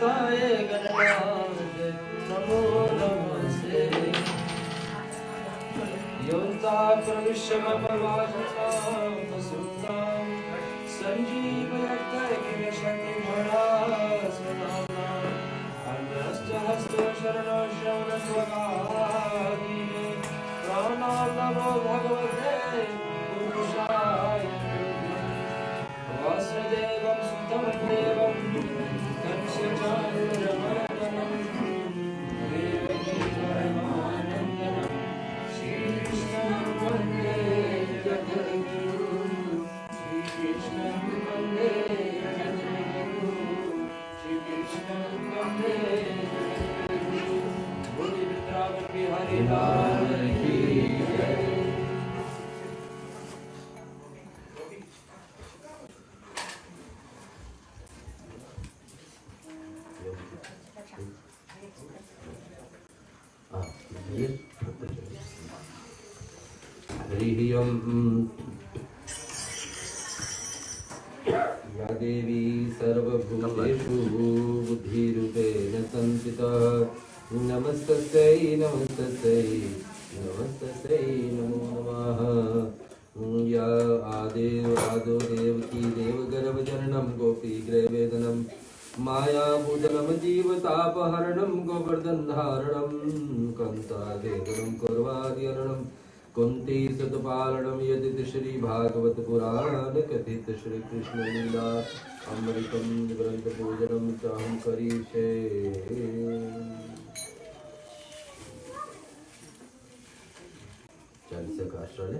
सुताय गणनाथ नमो नमस्ते योन्ता प्रविश्य मम वाससां सुतां संजीवयत्तैव शक्तिधरास्मदाना अन्यश्च हस्तो शरणो श्रवणस्वकादीने प्राणान्नमो भगवते पुरुषाय वासुदेवं सुतं देवं कंसचाणूरमर्दनं देवकी परमानन्दनं श्रीकृष्णं वन्दे जगद्गुरुं श्रीकृष्णं वन्दे जगद्गुरुं श्रीकृष्णं वन्दे जगद्गुरुं बोले वृंदावन बिहारी लाल की जय। या देवी सर्वभूतेषु बुद्धिरूपेण संस्थिता नमस्तस्यै नमस्तस्यै नमस्तस्यै नमो नमः। या आदो देवकी देवगर्भजननं गोपीग्रहवेदनं मायाभूतनं जीवतापहरणं गोवर्धनधारणं कान्तादेवनं कुर्वाद्यरणं कुंती सतपालनम यदित श्री भागवत पुराण कथित श्री कृष्ण लीला अमृतम ग्रंथ पूजनम चाहम करीषे। चालीसा का आश्रय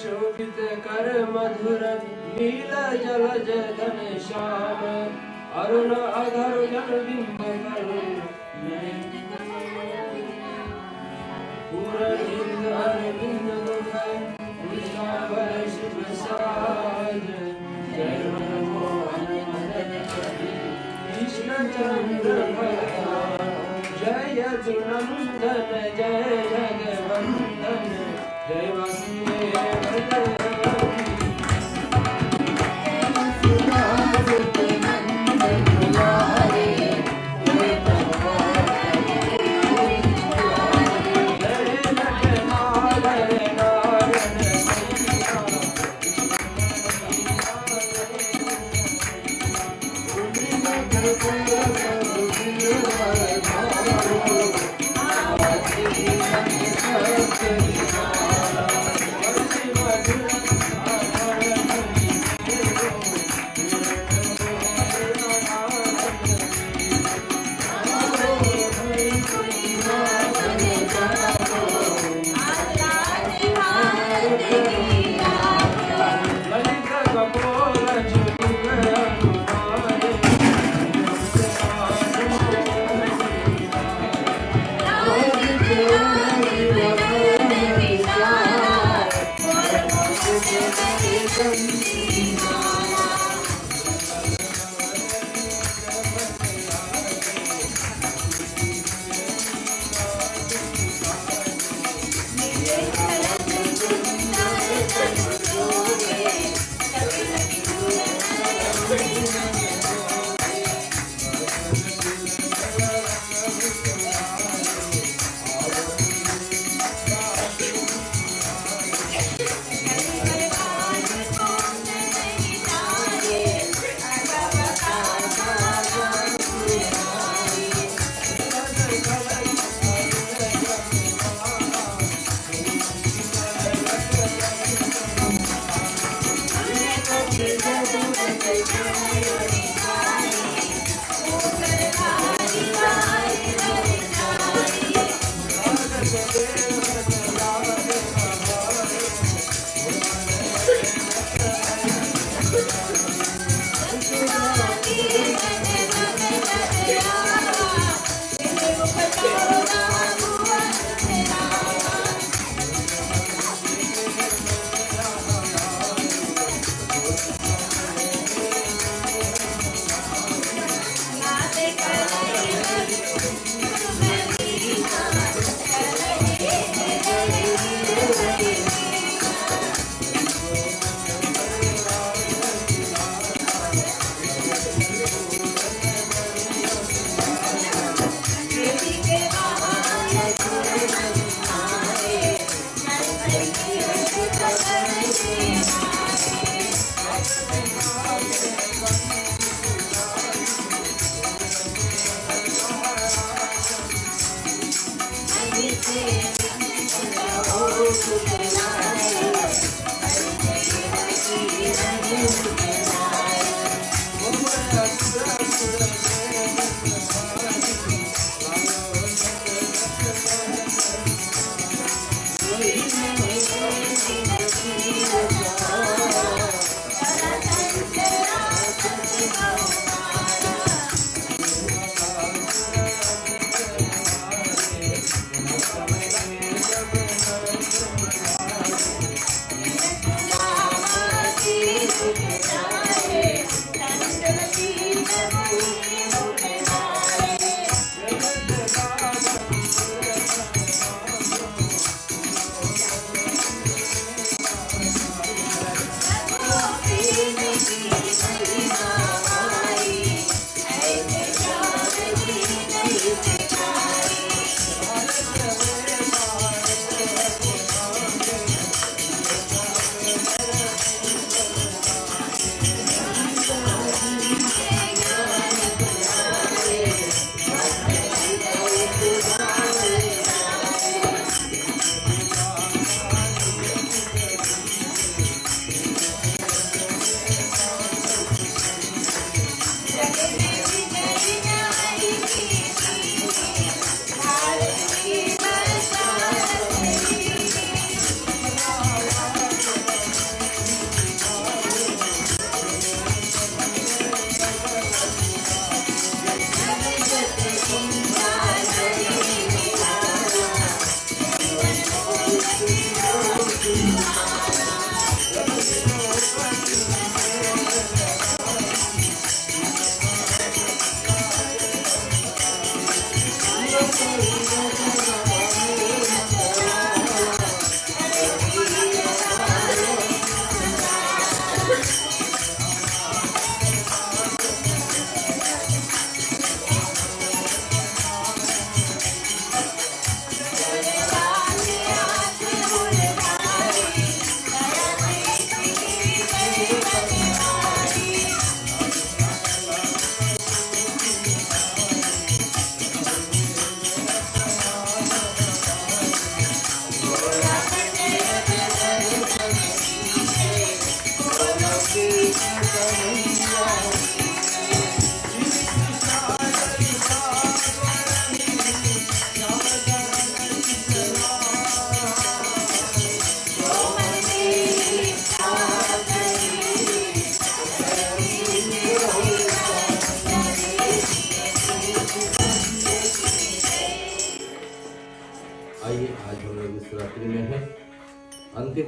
शोभित कर मधुर नील जल जगन श्याम अरुण अधर जन बिंब कर पूर्ण अरविंद मुख वृषावर शिव साज जय मनमोहन मदन कवि कृष्ण चंद्र भगवान जय गुणनंदन जय जगवंदन जय वासुदेव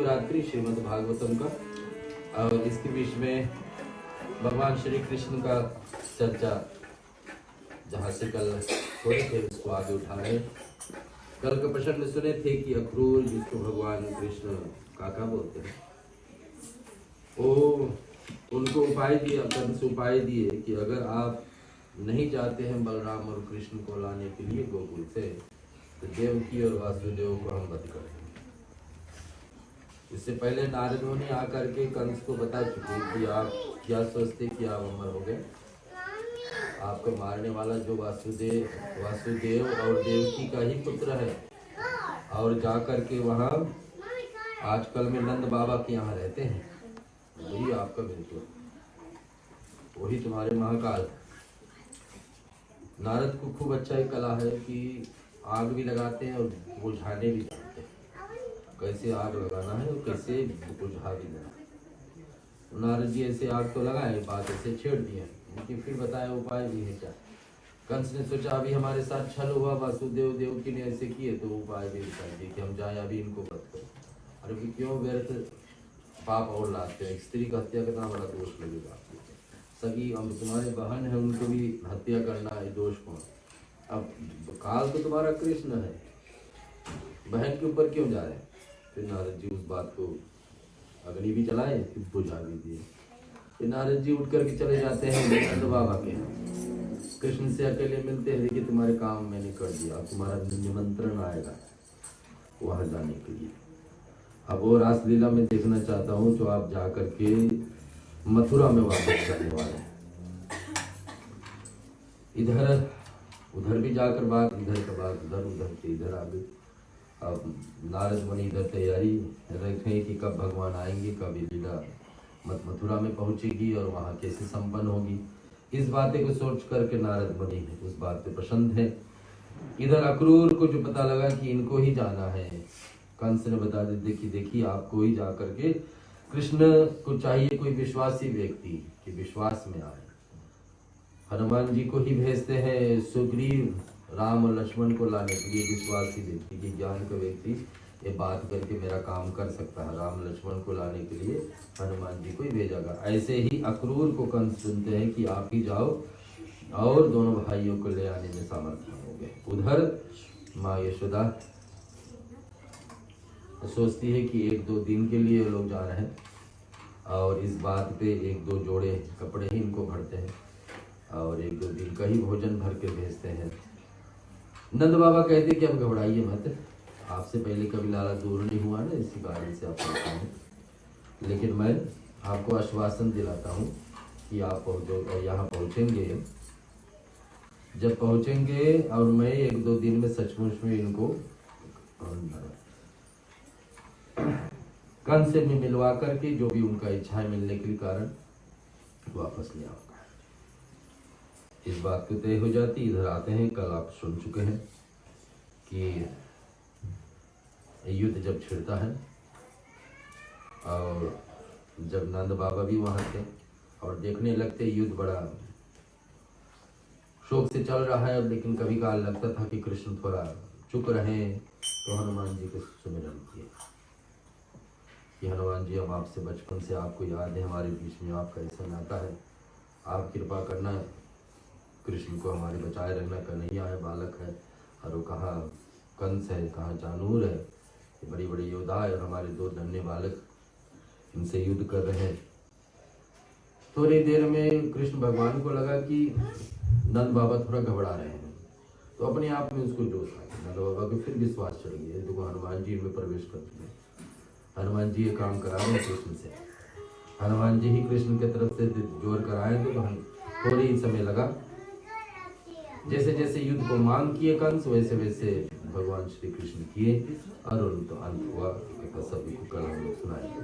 महाशिवरात्रि श्रीमद् भागवतम का, और इसके बीच में भगवान श्री कृष्ण का चर्चा जहाँ से कल थोड़े थे उसको आगे उठा रहे। कल के प्रसंग में सुने थे कि अक्रूर, जिसको भगवान कृष्ण काका बोलते हैं, वो उनको उपाय दिया, कंस उपाय दिए कि अगर आप नहीं चाहते हैं बलराम और कृष्ण को लाने के लिए गोकुल से, तो देवकी और वासुदेव को हम वध करेंगे। इससे पहले नारद मुनि आकर के कंस को बता चुके कि आप क्या सोचते कि आप अमर हो गए, आपको मारने वाला जो वासुदेव और देवकी का ही पुत्र है, और जाकर के वहाँ आजकल में नंद बाबा के यहाँ रहते हैं, वही आपका बिल्कुल वही तुम्हारे महाकाल। नारद को खूब अच्छा ही कला है कि आग भी लगाते हैं और बुझाने भी जानते हैं, कैसे आग लगाना है और कैसे बुझा भी देना है। नारद जी ऐसे आग तो लगाए, बात ऐसे छेड़ दिए, लेकिन फिर बताया उपाय भी है क्या। कंस ने सोचा अभी हमारे साथ छल हुआ, वासुदेव देवकी ने ऐसे किए, तो उपाय भी बता दिए कि हम जाए अभी इनको वध करें। अरे भी क्यों व्यर्थ पाप और लाते हैं, स्त्री का हत्या कितना बड़ा दोष लगेगा आपको। सगी अब तुम्हारे बहन है, उनको भी हत्या करना है, दोष कौन। अब काल तो तुम्हारा कृष्ण है, बहन के ऊपर क्यों जा रहे हैं। फिर नारद जी उस बात को अग्नि भी जलाए, फिर बुझा भी दिए। फिर नारद जी उठ करके चले जाते हैं नंद बाबा के, कृष्ण से अकेले मिलते हैं। देखिए तुम्हारे काम मैंने कर दिया, अब तुम्हारा निमंत्रण आएगा वहां जाने के लिए। अब वो रासलीला में देखना चाहता हूँ, तो आप जाकर के मथुरा में वापस करने वाले हैं। इधर उधर भी जाकर बात, इधर का बात उधर, उधर से इधर आ गई। अब नारद मुनि इधर तैयारी रखे कि कब भगवान आएंगे, कब ये लीला मथुरा में पहुंचेगी और वहाँ कैसे संपन्न होगी। इस बातें को सोच करके नारद मुनि उस बात पे प्रसन्न है। इधर अक्रूर को जो पता लगा कि इनको ही जाना है, कंस ने बता दी कि देखिए आपको ही जा करके, कृष्ण को चाहिए कोई विश्वासी व्यक्ति कि विश्वास में आए। हनुमान जी को ही भेजते हैं सुग्रीव राम और लक्ष्मण को लाने के लिए, विश्वासी व्यक्ति की ज्ञान का व्यक्ति ये बात करके मेरा काम कर सकता है। राम लक्ष्मण को लाने के लिए हनुमान जी को ही भेजागा। ऐसे ही अक्रूर को कंस सुनते हैं कि आप ही जाओ और दोनों भाइयों को ले आने में सामर्थ्य हो गए। उधर माँ यशोदा सोचती है कि 1-2 दिन के लिए लोग जा रहे हैं, और इस बात पे 1-2 जोड़े कपड़े ही इनको भरते हैं और 1-2 दिन का ही भोजन भर के भेजते हैं। नंद बाबा कहते कि अब घबराइए मत, आपसे पहले कभी लाला दूर नहीं हुआ ना, इसी कारण से आप कहते हैं। लेकिन मैं आपको आश्वासन दिलाता हूँ कि आप यहाँ पहुँचेंगे। जब पहुँचेंगे और मैं 1-2 दिन में सचमुच में इनको कंस से भी मिलवा करके जो भी उनका इच्छा है मिलने के कारण वापस ले आऊंगा। इस बात को तय हो जाती। इधर आते हैं, कल आप सुन चुके हैं कि युद्ध जब छिड़ता है और जब नंद बाबा भी वहां थे और देखने लगते युद्ध बड़ा शोक से चल रहा है, लेकिन कभी काल लगता था कि कृष्ण थोड़ा चुप रहे, तो हनुमान जी को सुमिरन किए कि हनुमान जी, हम आपसे बचपन से आपको याद है, हमारे बीच में आपका ऐसा नाता है, आप कृपा करना, कृष्ण को हमारे बचाए रखना। कन्हैया है, बालक है, और वो कहाँ कंस है, कहाँ जानूर है, ये बड़ी बड़ी योद्धा है और हमारे 2 धन्य बालक इनसे युद्ध कर रहे हैं। थोड़ी देर में कृष्ण भगवान को लगा कि नंद बाबा थोड़ा घबरा रहे हैं, तो अपने आप में उसको जोश आ गया। नंद बाबा को फिर विश्वास चढ़ गया, देखो हनुमान जी में प्रवेश कर चुके, हनुमान जी ये काम करा रहे हैं कृष्ण से। हनुमान जी ही कृष्ण की तरफ से जोर कराए, तो थोड़ी ही समय लगा। जैसे जैसे युद्ध को मांग किए कंस, वैसे वैसे भगवान श्री कृष्ण किए और उनका अंत हुआ। सभी को कल हम लोग सुनाएंगे।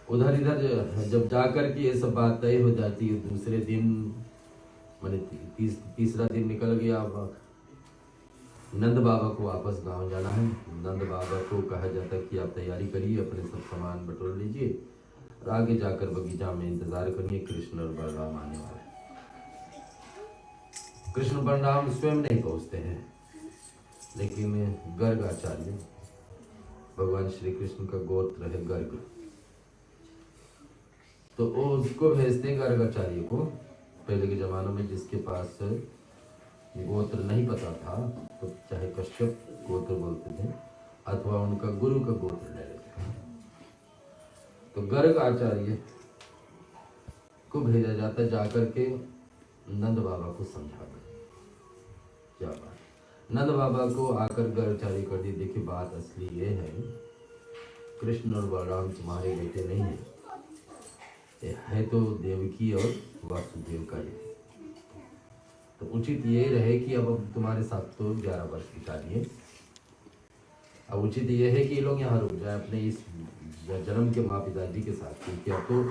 उधर इधर जब जाकर के ये सब बात तय हो जाती है, दूसरे दिन मैंने तीसरा दिन निकल गया। नंद बाबा को वापस गांव जाना है। नंद बाबा को कहा जाता है कि आप तैयारी करिए, अपने सब सामान बटोर लीजिए और आगे जाकर बगीचा में इंतजार करिए, कृष्ण और बलराम आने वाले हैं। कृष्ण बलराम स्वयं नहीं पहुंचते हैं, लेकिन गर्ग आचार्य, भगवान श्री कृष्ण का गोत्र है गर्ग, तो वो उसको भेजते हैं गर्ग आचार्य को। पहले के जमानों में जिसके पास गोत्र नहीं पता था तो चाहे कश्यप गोत्र बोलते थे अथवा उनका गुरु का गोत्र ले लेते थे। तो गर्ग आचार्य को भेजा जाता जाकर के नंद बाबा को समझाकर। क्या बात, नंद बाबा को आकर गर्गाचार्य कर दी, देखिए बात असली ये है, कृष्ण और बलराम तुम्हारे बेटे नहीं है, ये है तो देवकी और वासुदेव का ही। तो उचित ये रहे कि अब तुम्हारे साथ तो 11 वर्ष की शादी है, अब उचित ये है कि ये लोग यहाँ रुक जाए अपने इस जन्म के माँ पिताजी के साथ, क्योंकि अब तो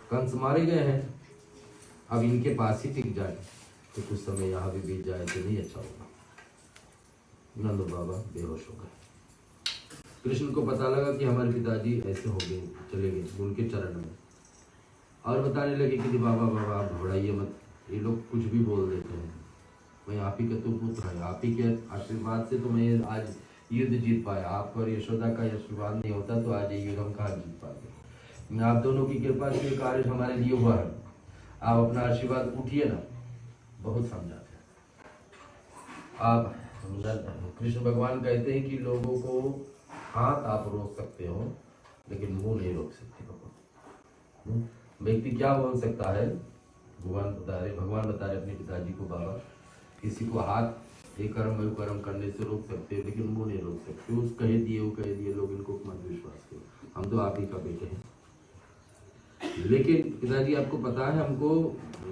कंस मारे गए हैं, अब इनके पास ही टिक जाए तो कुछ समय यहाँ भी बीत जाए तो नहीं अच्छा होगा। नंद बाबा बेहोश हो गए। कृष्ण को पता लगा कि हमारे पिताजी ऐसे हो गए, चले गए उनके चरण में, और बताने लगे कि बाबा बाबा आप घबराइए मत, ये लोग कुछ भी बोल देते हैं, मैं आप ही का तो पुत्र है, आप ही के आशीर्वाद से तो मैं आज युद्ध जीत पाया, आपका और यशोदा का आशीर्वाद नहीं होता तो आज ये युद्ध हम कहाँ जीत पाते। आप दोनों की कृपा से कार्य हमारे लिए हुआ है, आप अपना आशीर्वाद उठिए ना। बहुत समझाते हैं आप। कृष्ण भगवान कहते हैं कि लोगों को हाथ आप रोक सकते हो लेकिन मुंह नहीं रोक सकते। व्यक्ति क्या बोल सकता है, भगवान बता रहे अपने पिताजी को, बाबा किसी को हाथ ये कर्म वो कर्म करने से रोक सकते हो लेकिन मुंह नहीं रोक सकते। उस कह दिए लोग, इनको मत विश्वास करो, हम तो आप ही का बेटे हैं। लेकिन पिताजी आपको पता है, हमको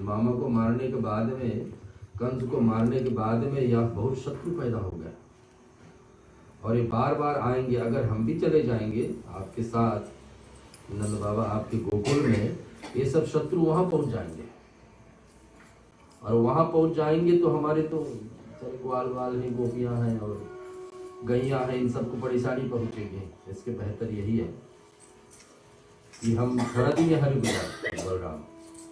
मामा को मारने के बाद में, कंस को मारने के बाद में यहाँ बहुत शत्रु पैदा हो गया और ये बार बार आएंगे। अगर हम भी चले जाएंगे आपके साथ नंद बाबा आपके गोकुल में, ये सब शत्रु वहां पहुंच जाएंगे और वहां पहुंच जाएंगे तो हमारे तो ग्वाल वाल हैं, गोपियां हैं और गैया हैं, इन सबको परेशानी पहुंचेगी। इसके बेहतर यही है कि हम थोड़ा दिन यहाँ रुक जाए,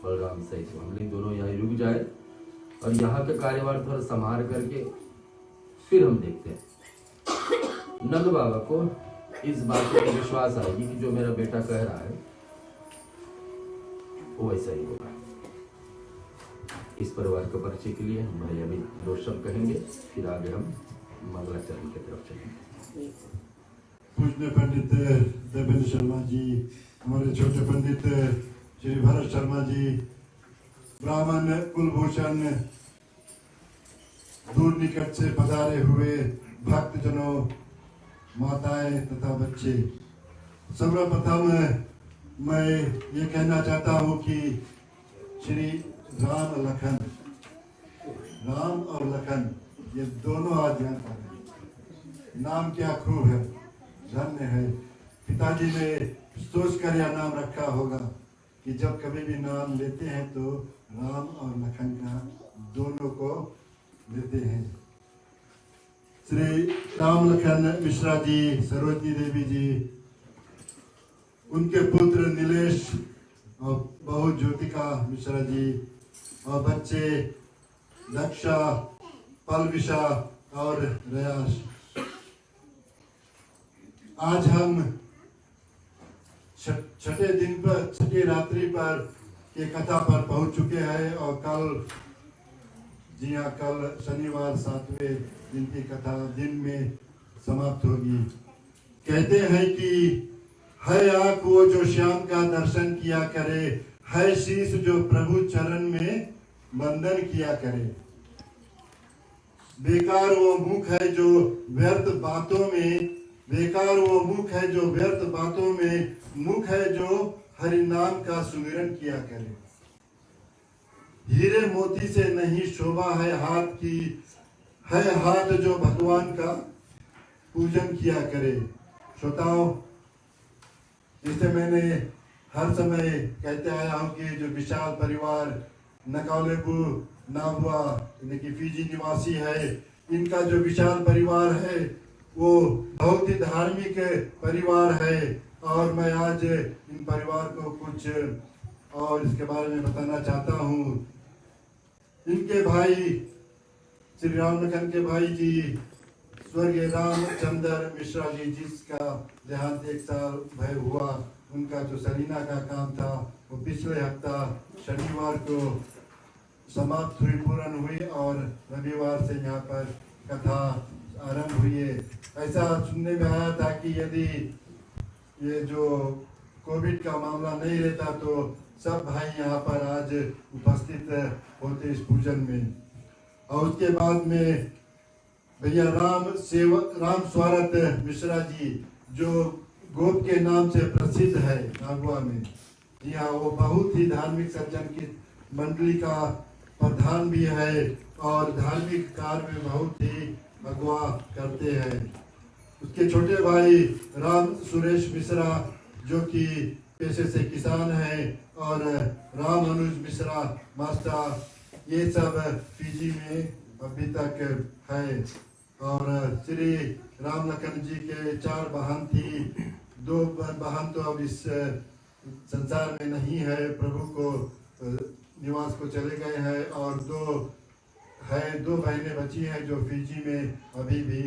बलराम सही हम लोग दोनों यहाँ रुक जाए और यहाँ का कार्यभार थोड़ा संभाल करके फिर हम देखते हैं। नंद बाबा को इस बात पर विश्वास आएगी कि जो मेरा बेटा कह रहा है वो वैसा ही होगा। इस परिवार के परिचय के लिए हम भाई अभी 2 शब्द कहेंगे, फिर आगे हम मंगलाचरण की तरफ चलेंगे। पूज्य पंडित देवेंद्र शर्मा जी, हमारे छोटे पंडित श्री भरत शर्मा जी, ब्राह्मण कुलभूषण, दूर निकट से पधारे हुए भक्तजनों, माताएं तथा बच्चे, सर्वप्रथम मैं ये कहना चाहता हूँ कि श्री राम और लखन ये दोनों आज यहाँ पर हैं। नाम क्या खूब है, धन्य है। पिताजी ने सोच कर यह नाम रखा होगा कि जब कभी भी नाम लेते हैं तो राम और लखन का दोनों को लेते हैं। श्री राम लखन मिश्रा जी, सरोजनी देवी जी, उनके पुत्र नीलेश और बहू ज्योतिका मिश्रा जी और बच्चे दक्षा, पलविशा और रयास। आज हम छठे दिन पर, छठी रात्रि पर के कथा पर पहुंच चुके हैं और कल, जी हाँ, कल शनिवार 7वें दिन की कथा दिन में समाप्त होगी। कहते हैं कि है आँख वो जो श्याम का दर्शन किया करे, है शीश जो प्रभु चरण में वंदन किया करे। बेकार वो मुख है जो व्यर्थ बातों में, बेकार वो मुख है जो व्यर्थ बातों में, मुख है जो हरि नाम का सुमिरन किया करे। हीरे मोती से नहीं शोभा है हाथ की, है हाथ जो भगवान का पूजन किया करे। श्रोताओं, जिसे मैंने हर समय कहते आया हूँ कि जो विशाल परिवार नकालेबू नाबुआ यानी कि फिजी निवासी है, इनका जो विशाल परिवार है वो बहुत ही धार्मिक परिवार है और मैं आज इन परिवार को कुछ और इसके बारे में बताना चाहता हूँ। इनके भाई श्री राम लखन के भाई जी स्वर्गीय रामचंद्र मिश्रा जी जिसका देहांत 1 साल भय हुआ, उनका जो सलीना का काम था वो पिछले हफ्ता शनिवार को समाप्त हुई, पूर्ण हुई और रविवार से यहाँ पर कथा आरंभ हुई है। ऐसा सुनने में आया था कि यदि ये जो कोविड का मामला नहीं रहता तो सब भाई यहाँ पर आज उपस्थित होते इस पूजन में। और उसके बाद में भैया राम स्वारत मिश्रा जी जो गोप के नाम से प्रसिद्ध है नागवा में, जी हाँ, वो बहुत ही धार्मिक सज्जन की मंडली का प्रधान भी है और धार्मिक कार्य में बहुत ही अगुवा करते हैं। उसके छोटे भाई राम सुरेश मिश्रा जो कि पेशे से किसान हैं और राम अनुज मिश्रा मास्टर, ये सब पीजी में अभी तक है। और श्री राम लखन जी के 4 बहन थी, 2 बहन तो अब इस संसार में नहीं है, प्रभु को निवास को चले गए हैं और 2 बहनें बची हैं जो फिजी में अभी भी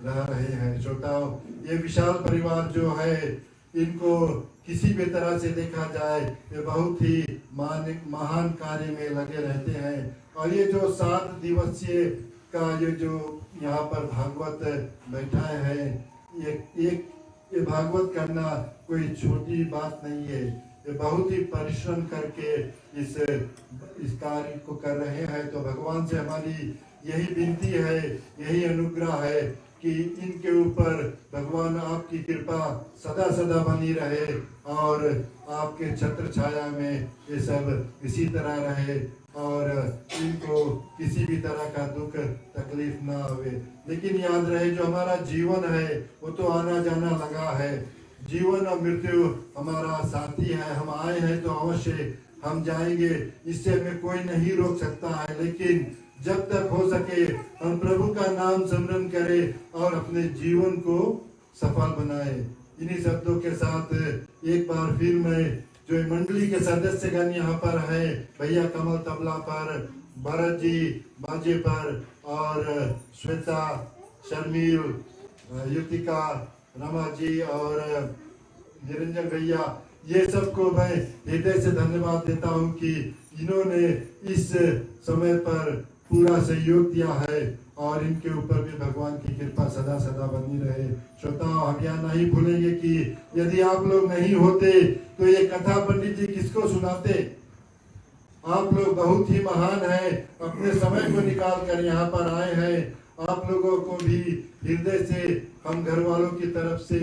रह रहे हैं। श्रोताओं, ये विशाल परिवार जो है, इनको किसी भी तरह से देखा जाए ये बहुत ही महान कार्य में लगे रहते हैं। और ये जो 7 दिवसीय का ये जो यहाँ पर भागवत बैठा है, ये भागवत करना कोई छोटी बात नहीं है। ये बहुत ही परिश्रम करके इस कार्य को कर रहे हैं। तो भगवान से हमारी यही विनती है, यही अनुग्रह है कि इनके ऊपर भगवान आपकी कृपा सदा सदा बनी रहे और आपके छत्र छाया में ये सब इसी तरह रहे और इनको किसी भी तरह का दुख तकलीफ ना आवे। लेकिन याद रहे, जो हमारा जीवन है वो तो आना जाना लगा है। जीवन और मृत्यु हमारा साथी है। हम आए हैं तो अवश्य हम जाएंगे, इससे हमें कोई नहीं रोक सकता है। लेकिन जब तक हो सके हम प्रभु का नाम स्मरण करें और अपने जीवन को सफल बनाए। इन्हीं शब्दों के साथ एक बार फिर मैं जो मंडली के सदस्यगण यहाँ पर है, भैया कमल तबला पर, भरत जी बाजे पर और श्वेता, शर्मिल, युतिका, रमा जी और निरंजन भैया, ये सबको मैं हृदय से धन्यवाद देता हूँ कि इन्होंने इस समय पर पूरा सहयोग दिया है और इनके ऊपर भी भगवान की कृपा सदा सदा बनी रहे। श्रोताओं, हम यह नहीं भूलेंगे कि यदि आप लोग नहीं होते तो ये कथा पंडित जी किसको सुनाते। आप लोग बहुत ही महान हैं, अपने समय को निकाल कर यहाँ पर आए हैं। आप लोगों को भी हृदय से हम घर वालों की तरफ से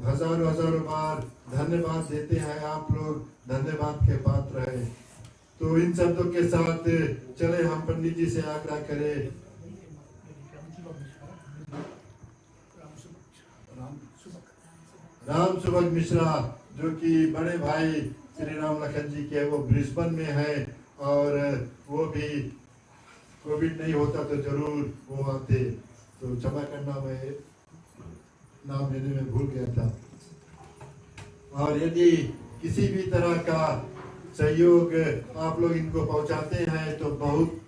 हजारों बार धन्यवाद देते हैं। आप लोग धन्यवाद के पात्र हैं। तो इन शब्दों के साथ चले हम पंडित जी से आग्रह करें। राम सुभग मिश्रा जो कि बड़े भाई श्री राम लखन जी के, वो ब्रिस्बेन में है और वो भी कोविड नहीं होता तो जरूर वो आते। तो क्षमा करना, मैं नाम लेने में भूल गया था। और यदि किसी भी तरह का सहयोग आप लोग इनको पहुंचाते हैं तो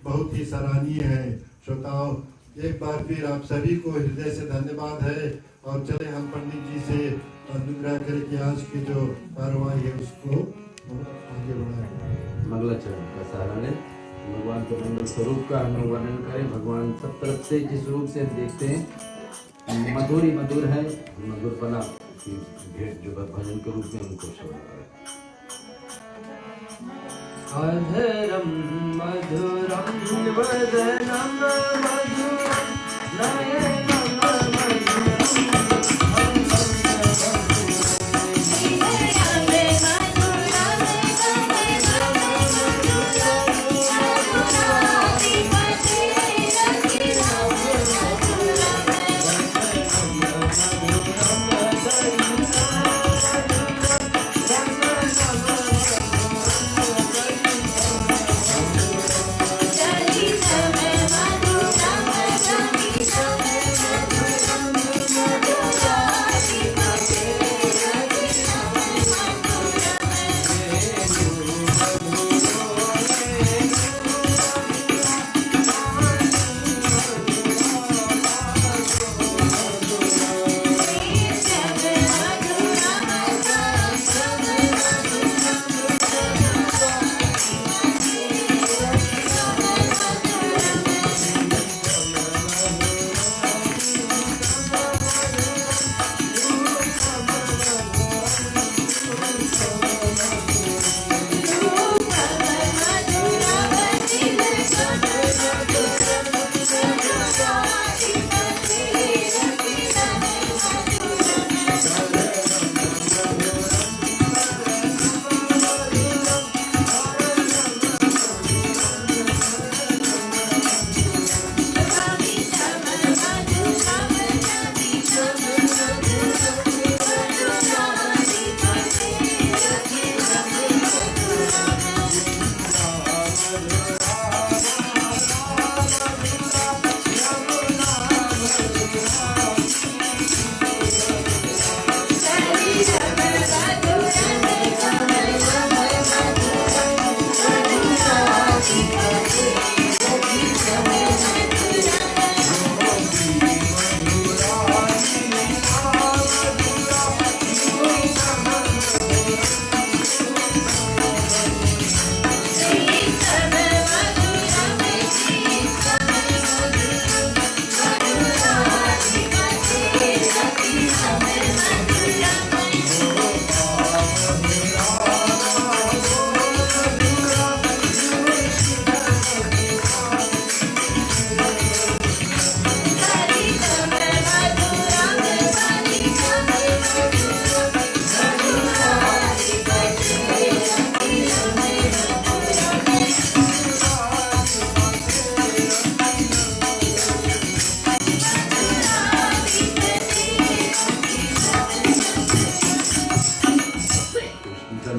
बहुत ही सराहनीय है। श्रोताओं, एक बार फिर आप सभी को हृदय से धन्यवाद है। और चले हम पंडित जी से अनुग्रह करें कि आज की जो कार्रवाई है उसको आगे बढ़ाएं। मंगलाचरण का सहारा लें, भगवान के मंगल स्वरूप का हम वर्णन करें। भगवान सब तरफ से जिस रूप से हम देखते हैं मधुर ही मधुर है, मधुरपना की भेंट जो भजन के रूप में उनको श्रवण करें। अधरम मधुरम वदनम मधुरम नयनम मधुरम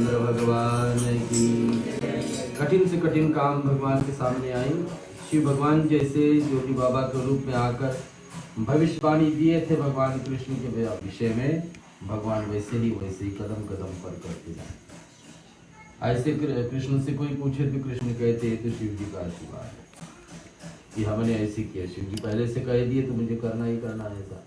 रामचंद्र भगवान की। कठिन से कठिन काम भगवान के सामने आई। शिव भगवान जैसे जोगी बाबा के रूप में आकर भविष्यवाणी दिए थे भगवान कृष्ण के विषय में, भगवान वैसे ही कदम कदम पर करते जाए। ऐसे कृष्ण से कोई पूछे तो कृष्ण कहते हैं तो शिव जी का आशीर्वाद है कि हमने ऐसे किया। शिव जी पहले से कह दिए तो मुझे करना ही करना है ऐसा।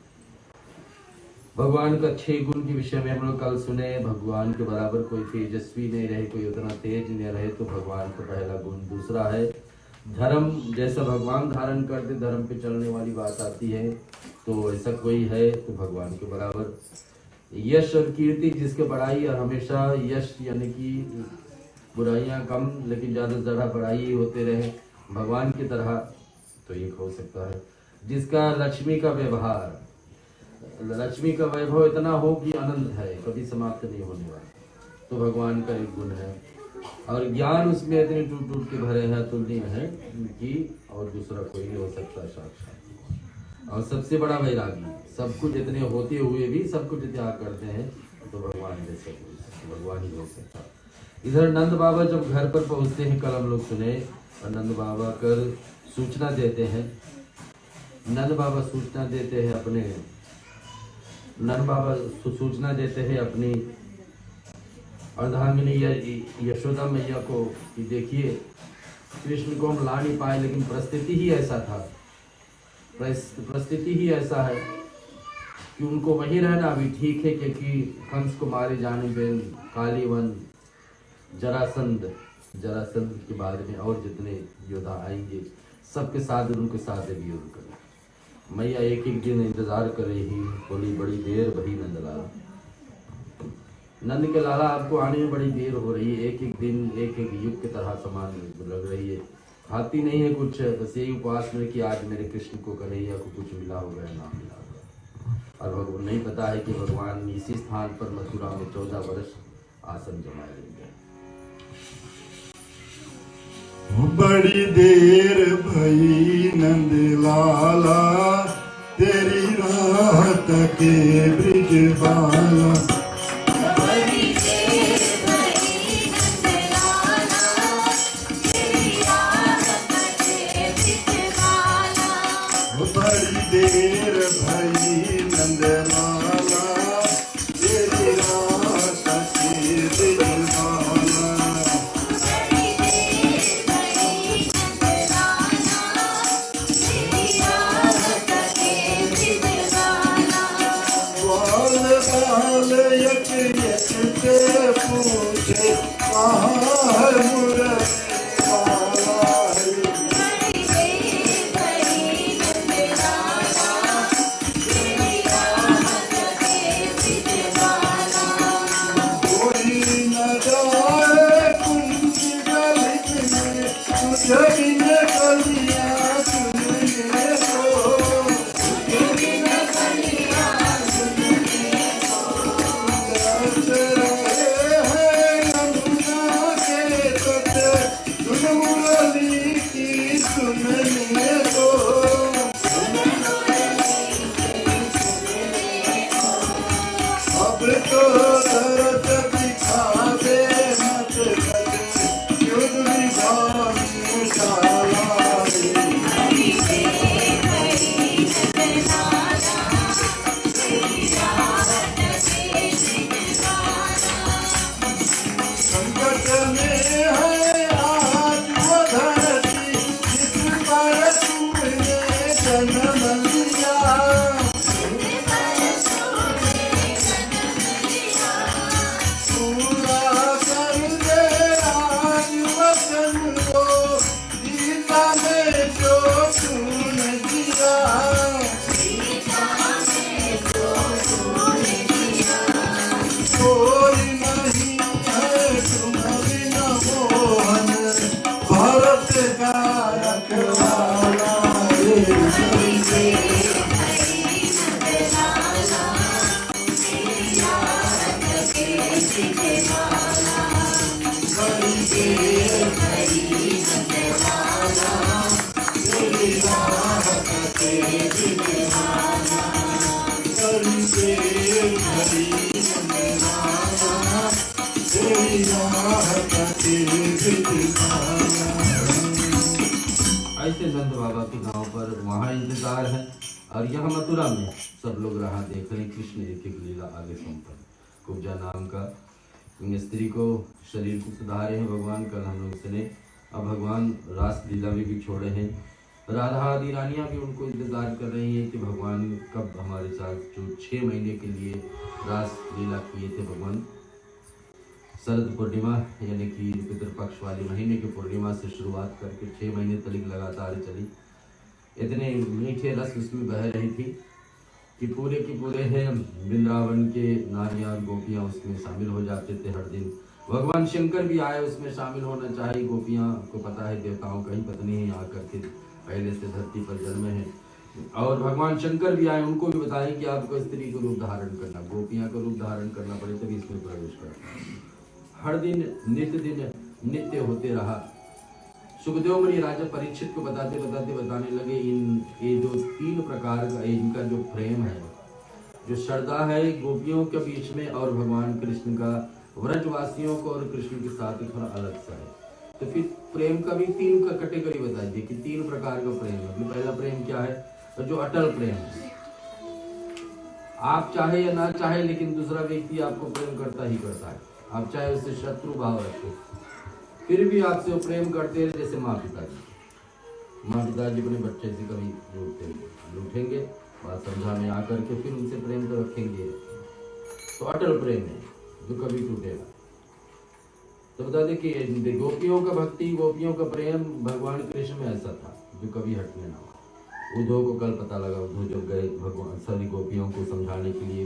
भगवान का 6 गुण के विषय में हम लोग कल सुने। भगवान के बराबर कोई तेजस्वी नहीं रहे, कोई उतना तेज नहीं रहे, तो भगवान का पहला गुण। दूसरा है धर्म, जैसा भगवान धारण करते धर्म पे चलने वाली बात आती है, तो ऐसा कोई है तो भगवान के बराबर। यश और कीर्ति, जिसके बड़ाई और हमेशा यश यानी कि बुराइयां कम लेकिन ज़्यादा से ज़्यादा बड़ाई होते रहे भगवान की तरह, तो एक हो सकता है। जिसका लक्ष्मी का व्यवहार, लक्ष्मी का वैभव इतना हो कि अनंत है, कभी समाप्त नहीं होने वाला, तो भगवान का एक गुण है। और ज्ञान उसमें इतने टूट टूट के भरे हैं, अतुलनीय है कि और दूसरा कोई नहीं हो सकता साक्षात। और सबसे बड़ा वैरागी, सब कुछ इतने होते हुए भी सब कुछ त्याग करते हैं, तो भगवान जैसे भगवान ही हो सकता। इधर नंद बाबा जब घर पर पहुंचते हैं, कल हम लोग सुने, और नंद बाबा कर सूचना देते हैं। नंद बाबा सूचना देते हैं अपनी अर्धांगिनी यशोदा मैया को कि देखिए कृष्ण को हम ला नहीं पाए, लेकिन परिस्थिति ही ऐसा था, परिस्थिति ही ऐसा है कि उनको वहीं रहना भी ठीक है, क्योंकि कंस को मारे जाने पे कालीवन, जरासंध के बाद में और जितने योद्धा आएंगे सबके साथ उनके साथ भी युद्ध करें। मैया एक एक दिन इंतजार कर रही, बोली बड़ी देर भई नंदलाला, नंद के लाला आपको आने में बड़ी देर हो रही है, एक एक दिन एक एक युग की तरह समान लग रही है, खाती नहीं है कुछ, बस यही उपवास में कि आज मेरे कृष्ण को कन्हैया को कुछ मिला होगा या ना मिला होगा। और भगवान नहीं पता है कि भगवान इसी स्थान पर मथुरा में 14 वर्ष आसन जमाए लेंगे। बड़ी देर भई नंद लाला, तेरी राहत के ब्रिज बाला। देर भई नंदलाला, तेरी रात के दिलवाला। बाल बाल एक एक से पूछे, कहाँ है मुरली वाला है। Hare राहपति दिखाया। ऐसे नंद बाबा के गांव पर वहाँ इंतजार है और यहाँ मथुरा में सब लोग रहा देख रहे हैं। कृष्ण एक एक लीला आगे संपन्न। कुब्जा नाम का स्त्री को शरीर को सुधारे हैं भगवान, कल हम लोग सुने। अब भगवान रास लीला में भी छोड़े हैं। राधा आदि रानियाँ भी उनको इंतजार कर रही हैं कि भगवान कब हमारे साथ जो 6 महीने के लिए रास लीला किए थे भगवान, शरद पूर्णिमा यानी कि पितृपक्ष वाली महीने की पूर्णिमा से शुरुआत करके 6 महीने तक लगातार चली। इतने मीठे रस उसमें बह रही थी कि पूरे हैं वृंदावन के नारियाँ और गोपियाँ उसमें शामिल हो जाते थे हर दिन। भगवान शंकर भी आए उसमें शामिल होना चाहिए। गोपियाँ को पता है देवताओं का ही पत्नी है, यहाँ करके पहले से धरती पर जन्मे हैं। और भगवान शंकर भी आए, उनको भी बताए कि आपको स्त्री को रूप धारण करना, गोपियाँ का रूप धारण करना पड़े तभी इसमें प्रवेश करना। हर दिन नित्य होते रहा। सुखदेव मुनि राजा परीक्षित को बताने लगे ये जो 3 प्रकार का इनका जो प्रेम है, जो श्रद्धा है गोपियों के बीच में और भगवान कृष्ण का व्रजवासियों को और कृष्ण के साथ थोड़ा अलग सा है। तो फिर प्रेम का भी 3 का कैटेगरी बता दी कि 3 प्रकार का प्रेम है। पहला प्रेम क्या है? तो जो अटल प्रेम है, आप चाहे या ना चाहे लेकिन दूसरा व्यक्ति आपको प्रेम करता ही करता है। आप चाहे उससे शत्रु भाव रखो फिर भी आपसे वो प्रेम करते हैं। जैसे माँ पिताजी अपने बच्चे से कभी रूठेंगे, बात समझाने आकर के फिर उनसे प्रेम तो रखेंगे। तो अटल प्रेम है जो कभी टूटेगा। तो बता दें कि गोपियों का भक्ति, गोपियों का प्रेम भगवान कृष्ण में ऐसा था जो कभी हटने ना हो। उद्धव को कल पता लगा, उद्धव जब गए भगवान सभी गोपियों को समझाने के लिए,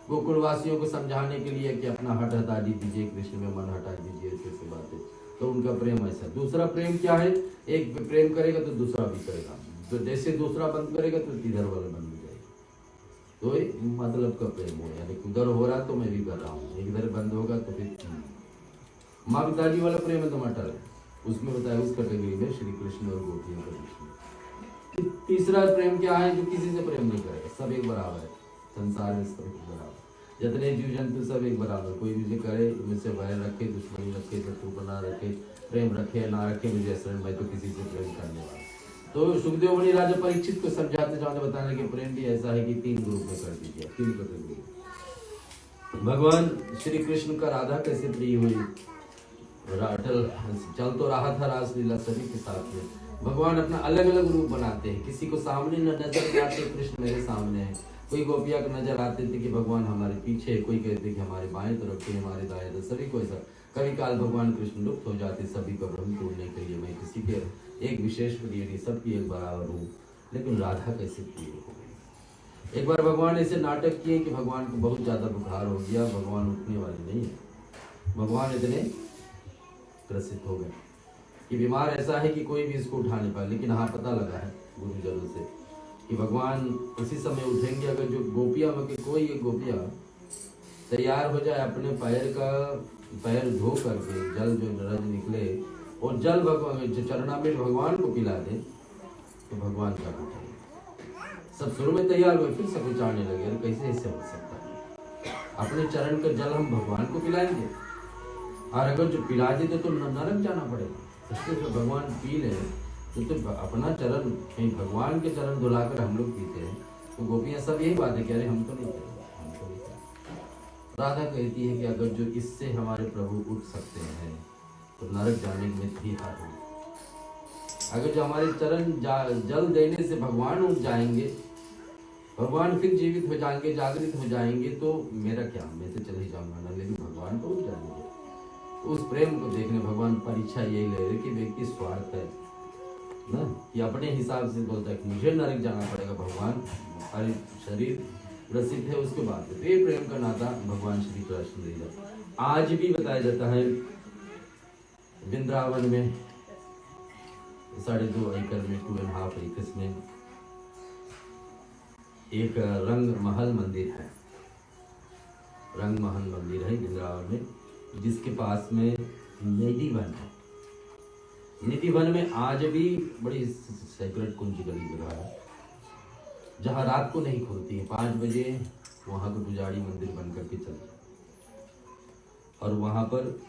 गोकुलवासियों को समझाने के लिए कि अपना हट हटा दीजिए, कृष्ण में मन हटा दीजिए, ऐसी बातें। तो उनका प्रेम ऐसा। दूसरा प्रेम क्या है? एक प्रेम करेगा तो दूसरा भी करेगा, तो जैसे दूसरा बंद करेगा तो इधर वाला बंद हो जाएगा। तो एक मतलब का प्रेम हो, यानी उधर हो रहा तो मैं भी कर रहा हूँ, इधर बंद होगा तो फिर माँ पिताजी वाला प्रेम है तो अटल है। उसमें बताया उस कैटेगरी में श्री कृष्ण और गोपियों का कृष्ण। तीसरा प्रेम क्या है? जो किसी से प्रेम नहीं करेगा, सब एक बराबर है संसार में, सब एक बराबर। जितने जीव जंतु सब एक बराबर, कोई मुझे करे, मुझसे वैर रखे, दुश्मनी रखे, शत्रु ना रखे, प्रेम रखे ना रखे, मुझे असर मैं तो किसी से प्रेम करने वाला। तो सुखदेव मुनि राजा परीक्षित को समझाते बताने के प्रेम भी ऐसा है कि 3 ग्रुप में कर दीजिए, 3 कैटेगरी। भगवान श्री कृष्ण का राधा कैसे प्रिय हुई? अटल चल तो रहा था रासलीला सभी के साथ में। भगवान अपना अलग अलग रूप बनाते हैं, किसी को सामने नजर आते कृष्ण मेरे सामने है, कोई गोपिया को नजर आते थे कि भगवान हमारे पीछे, कोई कहते कि हमारे बाएं तरफ के, हमारे दाएं तरफ, सभी को ऐसा। कभी काल भगवान कृष्ण लुप्त हो जाते, सभी को भ्रम तोड़ने के लिए मैं किसी के एक विशेष प्रिय नहीं, सबकी एक बराबर हूँ। लेकिन राधा कैसे प्रिय हो गई? एक बार भगवान ऐसे नाटक किए कि भगवान को बहुत ज्यादा बुखार हो गया, भगवान उठने वाले नहीं है। भगवान इतने ग्रसित हो गए कि बीमार ऐसा है कि कोई भी इसको उठा नहीं पाए। लेकिन हाँ पता लगा है गुरुजनों से कि भगवान उसी समय उठेंगे अगर जो गोपियां में कोई एक गोपिया तैयार हो जाए, अपने पैर धो करके जल जो रज निकले और जल भगवान चरणामृत भगवान को पिला दे तो भगवान क्या उठेंगे। सब शुरू में तैयार हुए, फिर सब विचारने लगे अरे कैसे ऐसे हो सकता है? अपने चरण का जल हम भगवान को पिलाएंगे और अगर जो पिला देते तो नरक जाना पड़ेगा। इसलिए भगवान पी ले तो अपना चरण कहीं भगवान के चरण धुलाकर हम लोग पीते हैं। तो गोपियां सब यही बात है कह रहे हम तो नहीं करेंगे, हम तो नहीं करेंगे। राधा कहती है कि अगर जो इससे हमारे प्रभु उठ सकते हैं तो नरक जाने में भी हार होगी। अगर जो हमारे चरण जल देने से भगवान उठ जाएंगे, भगवान फिर जीवित हो जाएंगे, जागृत हो जाएंगे, तो मेरा क्या, मैं तो चले जाऊंगा ना, लेकिन भगवान तो उठ जाएंगे। उस प्रेम को देखने भगवान परीक्षा यही ले रहे कि व्यक्ति स्वार्थ है ना, कि अपने हिसाब से बोलता है कि मुझे नरक जाना पड़ेगा, भगवान हर शरीर ग्रसित है उसके बाद। तो ये प्रेम का नाता भगवान श्री कृष्ण ने आज भी बताया जाता है। वृंदावन में 2.5 एकड़ में 2.5 एकड़ में एक रंग महल मंदिर है, रंग महल मंदिर है वृंदावन में, जिसके पास में निधि वन है। निधि वन में आज भी बड़ी सेक्रेट कुंज गली जगह है जहाँ रात को नहीं खुलती है। 5 बजे वहाँ का पुजारी मंदिर बन करके चलता है और वहाँ पर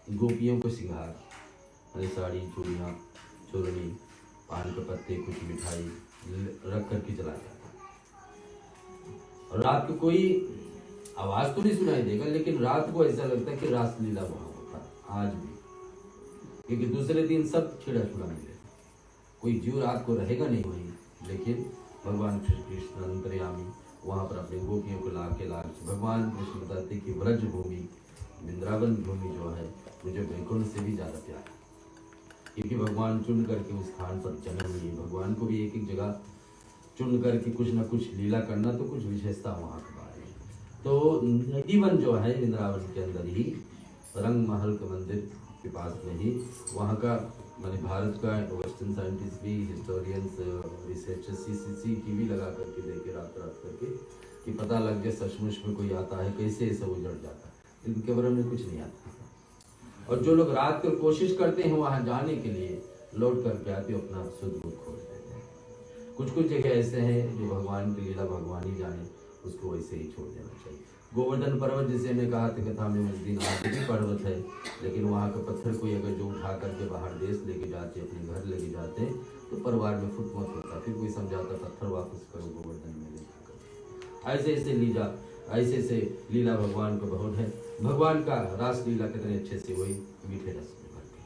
गोपियों को सिंगार, अरे साड़ी, चूड़ियाँ, चूरनी, पान के पत्ते, कुछ मिठाई रख करके चला जाता। और रात को कोई आवाज तो नहीं सुनाई देगा, लेकिन रात को ऐसा लगता है कि रासलीला वहां होता है आज भी, क्योंकि दूसरे दिन सब छिड़ा छुड़ा मिले, कोई जीव रात को रहेगा नहीं वहीं, लेकिन भगवान श्री कृष्ण अंतर्यामी वहां पर अपने गोपियों को ला भगवान कृष्ण बताते कि ब्रज भूमि, वृंदावन भूमि जो है मुझे वैकुंठ से भी ज्यादा प्यारा, क्योंकि भगवान चुन करके उस स्थान पर जन्म लिए। भगवान को भी एक एक जगह चुन करके कुछ ना कुछ लीला करना, तो कुछ विशेषता वहाँ के बारे में। तो नदीवन जो है वृंदावन के अंदर ही, रंग महल के मंदिर के पास में ही, वहाँ का मैंने भारत का वेस्टर्न साइंटिस्ट भी, हिस्टोरियंस, रिसर्चर्स CCTV लगा करके देखे रात करके कि पता लग जाए सचमुच में कोई आता है कैसे सब उजड़ जाता है, लेकिन कैमरा में कुछ नहीं आता। और जो लोग रात को कोशिश करते हैं वहां जाने के लिए, लौट करके आते अपना शुद्ध बुद्ध खोल देते हैं। कुछ कुछ जगह ऐसे हैं जो भगवान की लीला भगवान ही जाने, उसको वैसे ही छोड़ देना चाहिए। गोवर्धन पर्वत जिसे मैं कहा था कथा में उस दिन आज भी पर्वत है, लेकिन वहाँ का पत्थर कोई अगर जो उठा करके बाहर देश लेके जाते, अपने घर लेके जाते, तो परिवार में फुट मत होता, फिर कोई समझाता पत्थर वापस करो गोवर्धन में लेकर। ऐसे ऐसे लीला भगवान को बहुत है। भगवान का रास लीला कितने अच्छे से वही मीठे रस में भरते,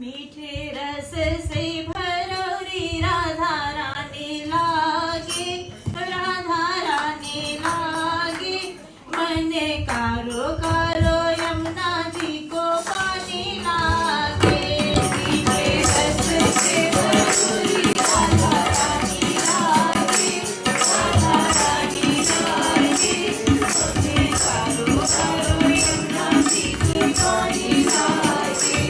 मीठे रस से भरोरी राधा रानी लागे, राधा रानी लागे, मन कारो कारो यमुना जी को पानी लागे। मीठे रस से भरोरी राधा रानी लागे, राधा रानी लागे, मन कारो कारो यमुना जी को पानी लागे।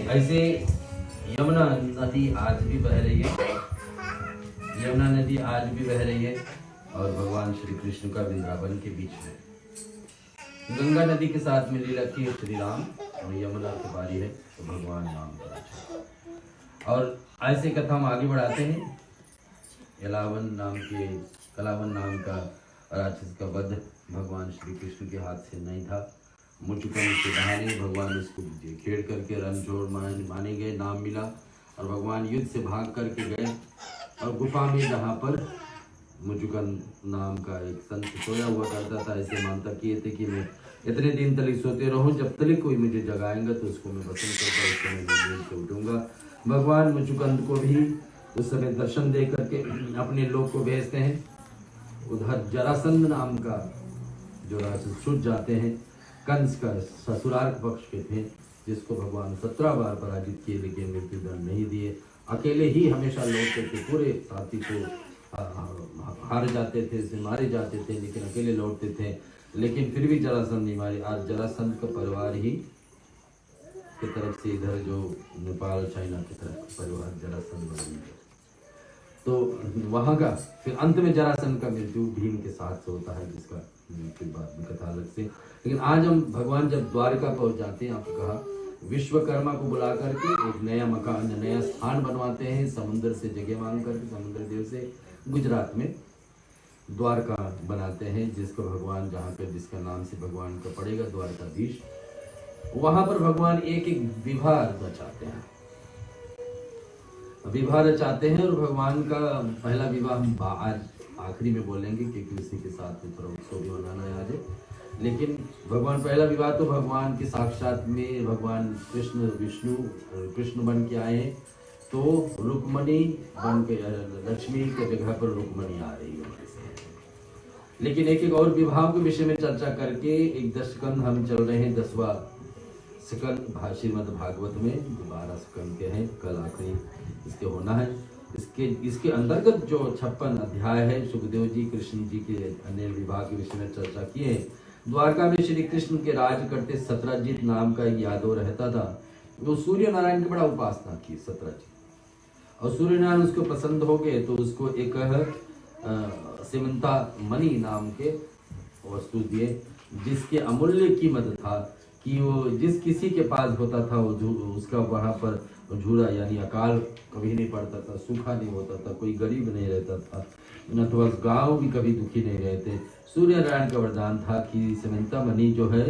ऐसे यमुना नदी आज भी बह रही है, यमुना नदी आज भी बह रही है, और भगवान श्री कृष्ण का वृंदावन के बीच में गंगा नदी के साथ में लीला की श्री राम, और यमुना की बारी है तो भगवान राम का अच्छा। और ऐसे कथा हम आगे बढ़ाते हैं। कलावन नाम का राक्षस का वध भगवान श्री कृष्ण के हाथ से नहीं था, मुचुकन के बहाने भगवान उसको खेड़ करके रणछोड़ माने गए, नाम मिला और भगवान युद्ध से भाग करके गए और गुफा में जहाँ पर मुचुकन नाम का एक संत सोया हुआ करता था, ऐसे मानता किए थे कि मैं इतने दिन तक सोते रहूं, जब तक कोई मुझे जगाएंगा तो उसको मैं वसन करता, उसको मैं नींद से उठूंगा। भगवान मुचुकंद को भी उस समय दर्शन दे करके अपने लोग को भेजते हैं। उधर जरासंध नाम का जो राक्षस छूट जाते हैं, कंस का ससुराल पक्ष के थे, जिसको भगवान 17 बार पराजित किए लेकिन मृत्यु दंड नहीं दिए। अकेले ही हमेशा लौटते थे, पूरे साथी को हार जाते थे, से मारे जाते थे, लेकिन अकेले लौटते थे। लेकिन फिर भी जरासंध नहीं मारे। आज जरासंध का परिवार ही की तरफ से इधर जो नेपाल चाइना की तरफ परिवार जरासंध बन गया। तो वहाँ का फिर अंत में जरासंध का मृत्यु भीम के साथ से होता है, जिसका फिर बाद में कथा अलग से। लेकिन आज हम भगवान जब द्वारका पहुंच जाते हैं, आपको कहा विश्वकर्मा को बुला करके एक नया मकान, नया स्थान बनवाते हैं, समुद्र से जगह मांग करके, समुद्र देव से गुजरात में द्वारका बनाते हैं, जिसको भगवान जहाँ पे जिसका नाम से भगवान का पड़ेगा द्वारकाधीश। वहां पर भगवान एक एक विवाह रचाते हैं, विवाह रचाते हैं। और भगवान का पहला विवाह हम आज आखिरी में बोलेंगे, क्योंकि उसी के साथ में थोड़ा उत्सव भी मनाना है आज। लेकिन भगवान पहला विवाह तो भगवान के साक्षात में भगवान कृष्ण बन के आए हैं, तो रुक्मणी बन के, लक्ष्मी के जगह पर रुक्मणी आ रही है। लेकिन एक एक और विवाह के विषय में चर्चा करके एक दशकंद हम चल रहे हैं, 10वां स्कंद श्रीमद् भागवत में 12 स्कंद के हैं, कल आखिरी इसके होना है। इसके अंतर्गत जो 56 अध्याय है, सुखदेव जी कृष्ण जी के अन्य विवाह के विषय में चर्चा किए। द्वारका में श्री कृष्ण के राज करते सत्रजीत नाम का एक यादव रहता था, वो सूर्य नारायण की बड़ा उपासना की सत्रजीत, और सूर्य नारायण उसको पसंद हो गए तो उसको एक सिमंता मणि नाम के वस्तु दिए, जिसके अमूल्य कीमत था कि वो जिस किसी के पास होता था वो उसका वहाँ पर झूला यानी अकाल कभी नहीं पड़ता था, सूखा नहीं होता था, कोई गरीब नहीं रहता था, न तो गाँव भी कभी दुखी नहीं रहते। सूर्य नारायण का वरदान था कि सिमंता मणि जो है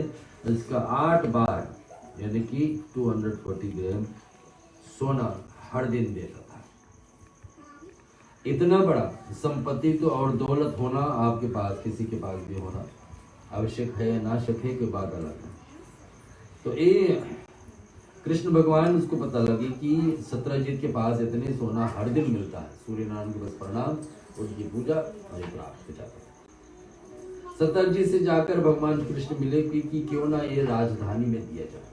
इसका 8 बार यानी कि 240 ग्राम सोना हर दिन देता था। इतना बड़ा संपत्ति तो और दौलत होना आपके पास, किसी के पास भी होना आवश्यक है या नाशक है, की बात अलग है। तो ये कृष्ण भगवान उसको पता लगे कि सत्रजीत के पास इतने सोना हर दिन मिलता है, सूर्य नारायण के बस प्रणाम, उनकी पूजा और प्राप्त हो जाता है। सत्रजीत से जाकर भगवान कृष्ण मिले कि क्यों ना ये राजधानी में दिया जाए,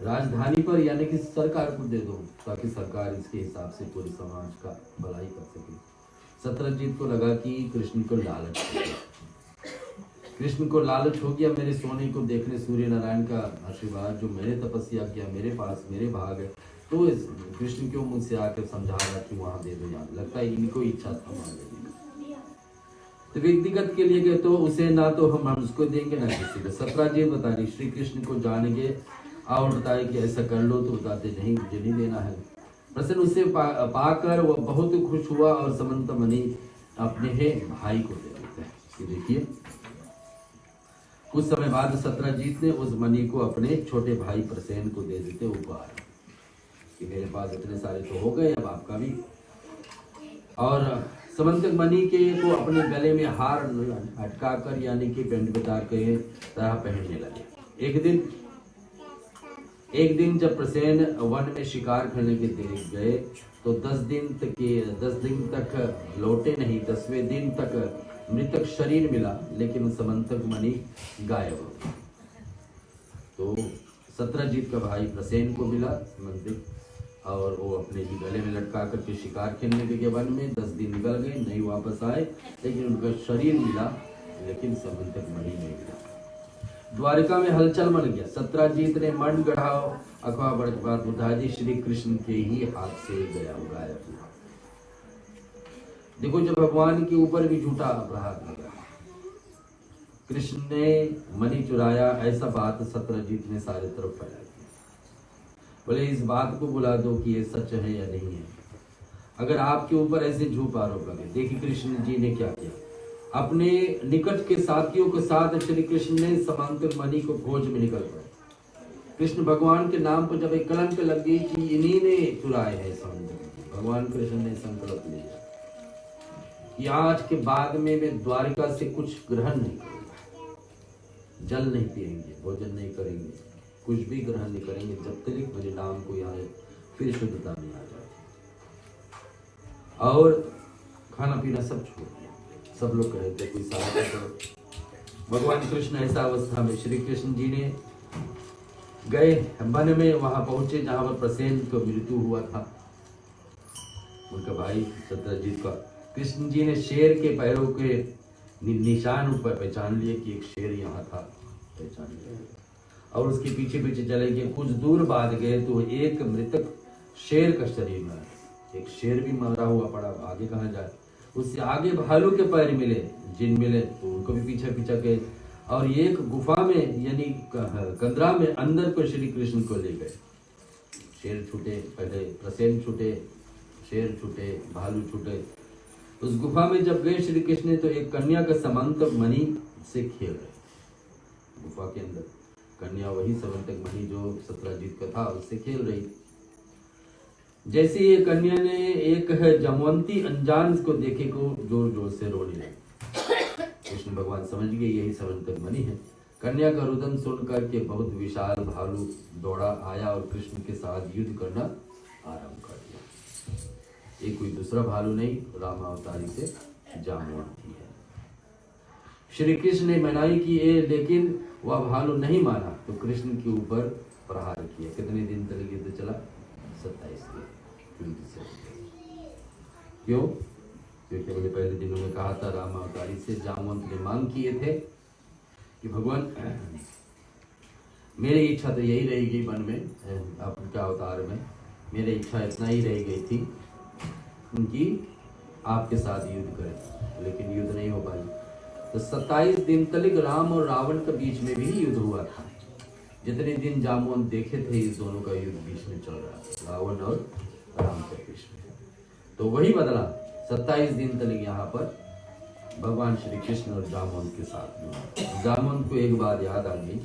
राजधानी पर यानी कि सरकार को दे दो, ताकि सरकार इसके हिसाब से पूरे समाज का भलाई कर सके। सत्रजीत को लगा कि कृष्ण को लालच हो गया, कृष्ण को लालच हो गया, मेरे सोने को देखने सूर्य नारायण का आशीर्वाद जो मैंने तपस्या किया मेरे पास मेरे भाग है, तो कृष्ण क्यों मुझसे आकर समझा रहा कि वहां दे दो, यहाँ लगता है इनको इच्छा था मान लेने। तो व्यक्तिगत के लिए गए तो उसे ना तो हम उसको देंगे ना किसी को। सत्रजीत बता रही श्री कृष्ण को जानेंगे और बताए कि ऐसा कर लो, तो बताते नहीं मुझे नहीं देना है। प्रसन्न उसे पाकर वह बहुत खुश हुआ और समंत मणि अपने है भाई को दे देते हैं। ये देखिए कुछ समय बाद सत्रजीत ने उस मणि को अपने छोटे भाई प्रसेन को दे देते उपहार कि मेरे पास इतने सारे तो हो गए, अब आपका भी। और समंतक मणि के को अपने गले में हार अटका कर यानी कि पेंट बता के तरह पहनने लगे। एक दिन जब प्रसेन वन में शिकार करने के लिए गए तो 10 दिन तक लौटे नहीं। 10वें दिन तक मृतक शरीर मिला, लेकिन समंतक मणि गायब हो गया। तो सत्रजीत का भाई प्रसेन को मिला समंतक, और वो अपने ही गले में लटका करके शिकार खेलने के वन में 10 दिन निकल गए, नहीं वापस आए, लेकिन उनका शरीर मिला, लेकिन समंतक मणि नहीं मिला। द्वारिका में हलचल मच गया। सत्रजीत ने मन गढ़ाओ अखवा बड़कबाद बुधाजी श्री कृष्ण के ही हाथ से गया गायब हुआ। देखो जब भगवान के ऊपर भी झूठा अपराध लगा, कृष्ण ने मणि चुराया, ऐसा बात सत्रजीत ने सारे तरफ फैला दी। बोले इस बात को बुला दो कि ये सच है या नहीं है। अगर आपके ऊपर ऐसे झूठ आरोप लगे, देखिए कृष्ण जी ने क्या किया, अपने निकट के साथियों के साथ श्री कृष्ण ने समांतर मणि को खोज में निकल पड़े। कृष्ण भगवान के नाम पर जब एक कलंक लग गई कि इन्हीं ने चुराए हैं समुद्र, भगवान कृष्ण ने संकल्प लिया कि आज के बाद में मैं द्वारिका से कुछ ग्रहण नहीं करूंगा, जल नहीं पिएंगे, भोजन नहीं करेंगे, कुछ भी ग्रहण नहीं करेंगे जब तक मेरे नाम को यहाँ फिर शुद्धता नहीं आ जाए। और खाना पीना सब छोड़ दिया। सब लोग कह रहे थे कोई सहायता करो। भगवान कृष्ण ऐसा अवस्था में श्री कृष्ण जी ने गए वन में, वहां पहुंचे जहां पर प्रसेन को मृत्यु हुआ था, उनका भाई सत्यजीत का। कृष्ण जी ने शेर के पैरों के निशान ऊपर पहचान लिए कि एक शेर यहाँ था, पहचान लिया और उसके पीछे पीछे चले गए। कुछ दूर बाद गए तो एक मृतक शेर का शरीर में एक शेर भी मरा हुआ पड़ा, आगे कहाँ जाए। उससे आगे भालू के पैर मिले, जिन मिले तो उनको भी पीछे पीछे गए और एक गुफा में यानी कंदरा में अंदर को श्री कृष्ण को ले गए। शेर छूटे, पहले प्रसेन छूटे, शेर छूटे, भालू छूटे। उस गुफा में जब गए श्री कृष्ण तो एक कन्या का समंतक मणि से खेल रहे। गुफा के अंदर कन्या वही समंतक मणि जो सत्यजीत का था उससे खेल रही। जैसे ये कन्या ने एक जमवंती अनजान को देखे को जोर जोर से रोने लगी। कृष्ण भगवान समझ गए यही समंतक मणि है। कन्या का रुदन सुनकर के बहुत विशाल भालू दौड़ा आया और कृष्ण के साथ युद्ध करना आरंभ कर दिया। ये कोई दूसरा भालू नहीं, रामावतारी से जामवंती है। श्री कृष्ण ने मनाई की लेकिन वह भालू नहीं माना तो कृष्ण के ऊपर प्रहार किया। कितने दिन तक युद्ध चला? 27 दिन। क्यों? क्योंकि मैंने पहले दिनों में कहा था रामावतारी से जामवंत ने मांग किए थे कि भगवान मेरी इच्छा तो यही रहेगी वन में आपके अवतार में, मेरी इच्छा इतना ही रह गई थी कि आपके साथ युद्ध करें, लेकिन युद्ध नहीं हो पाई। तो 27 दिन तक राम और रावण के बीच में भी युद्ध हुआ था। जितने दिन जामवंत देखे थे इस दोनों का युद्ध बीच में चल रहा था, रावण और राम के बीच में। तो वही बदला 27 दिन तक यहाँ पर भगवान श्री कृष्ण और जामवंत के साथ में। जामवंत को एक बार याद आ गई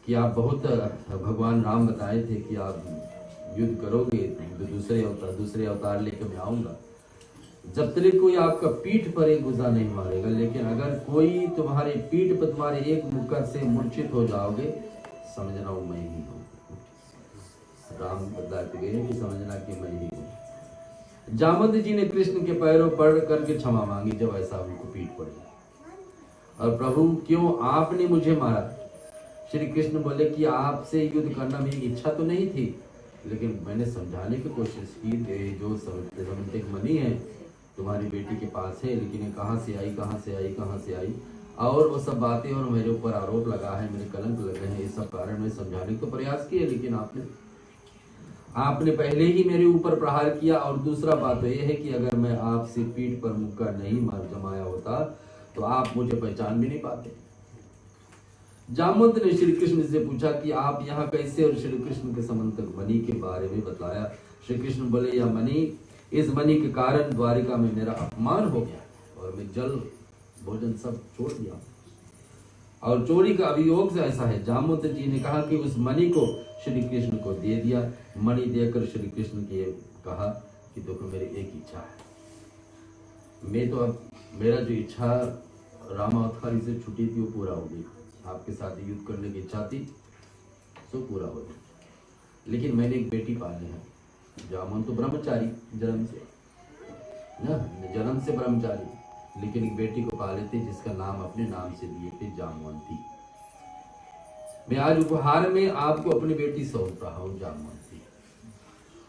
कि आप बहुत भगवान राम बताए थे कि आप युद्ध करोगे तो दूसरे अवतार लेकर मैं आऊंगा। जब तक कोई आपका पीठ पर एक गुजा नहीं मारेगा, लेकिन अगर कोई तुम्हारे पीठ पर तुम्हारे एक मुक्का से मूर्छित हो जाओगे समझना वो मैं ही हूँ। राम बताते गए कि समझना कि मैं ही हूँ। जामवंत जी ने कृष्ण के पैरों पड़ करके क्षमा मांगी जब ऐसा उनको पीठ पड़ी। और प्रभु क्यों आपने मुझे मारा? श्री कृष्ण बोले कि आपसे युद्ध करना मेरी इच्छा तो नहीं थी, लेकिन मैंने समझाने की कोशिश की। जो समंतक मणि है तुम्हारी बेटी के पास है, लेकिन ये कहाँ से आई और वो सब बातें और मेरे ऊपर आरोप लगा है, मेरे कलंक लगे हैं, ये सब कारण मैं समझाने का प्रयास किया, लेकिन आपने पहले ही मेरे ऊपर प्रहार किया। और दूसरा बात तो यह है कि अगर मैं आपसे पीठ पर मुक्का नहीं मार जमाया होता तो आप मुझे पहचान भी नहीं पाते। जामवंत ने श्री कृष्ण से पूछा कि आप यहाँ कैसे, और श्री कृष्ण के समंतक मणि के बारे में बताया। श्री कृष्ण बोले यह मणि, इस मणि के कारण द्वारिका में मेरा अपमान हो गया और मैं जल भोजन सब छोड़ दिया। और चोरी का अभियोग से ऐसा है। जामवंत जी ने कहा कि उस मणि को श्री कृष्ण को दे दिया। मणि देकर श्री कृष्ण ने कहा कि देखो मेरी एक इच्छा है, मैं तो अब मेरा जो इच्छा रामावतारी से छुट्टी थी वो पूरा हो गई। आपके साथ युद्ध करने की इच्छा थी तो पूरा हो गई, लेकिन मैंने एक बेटी पाली है। जामवंत तो ब्रह्मचारी जन्म से ब्रह्मचारी, लेकिन एक बेटी को पाले थे जिसका नाम अपने नाम से दिए थे जामवंती। मैं आज उपहार में आपको अपनी बेटी सौंप रहा हूँ जामवंती,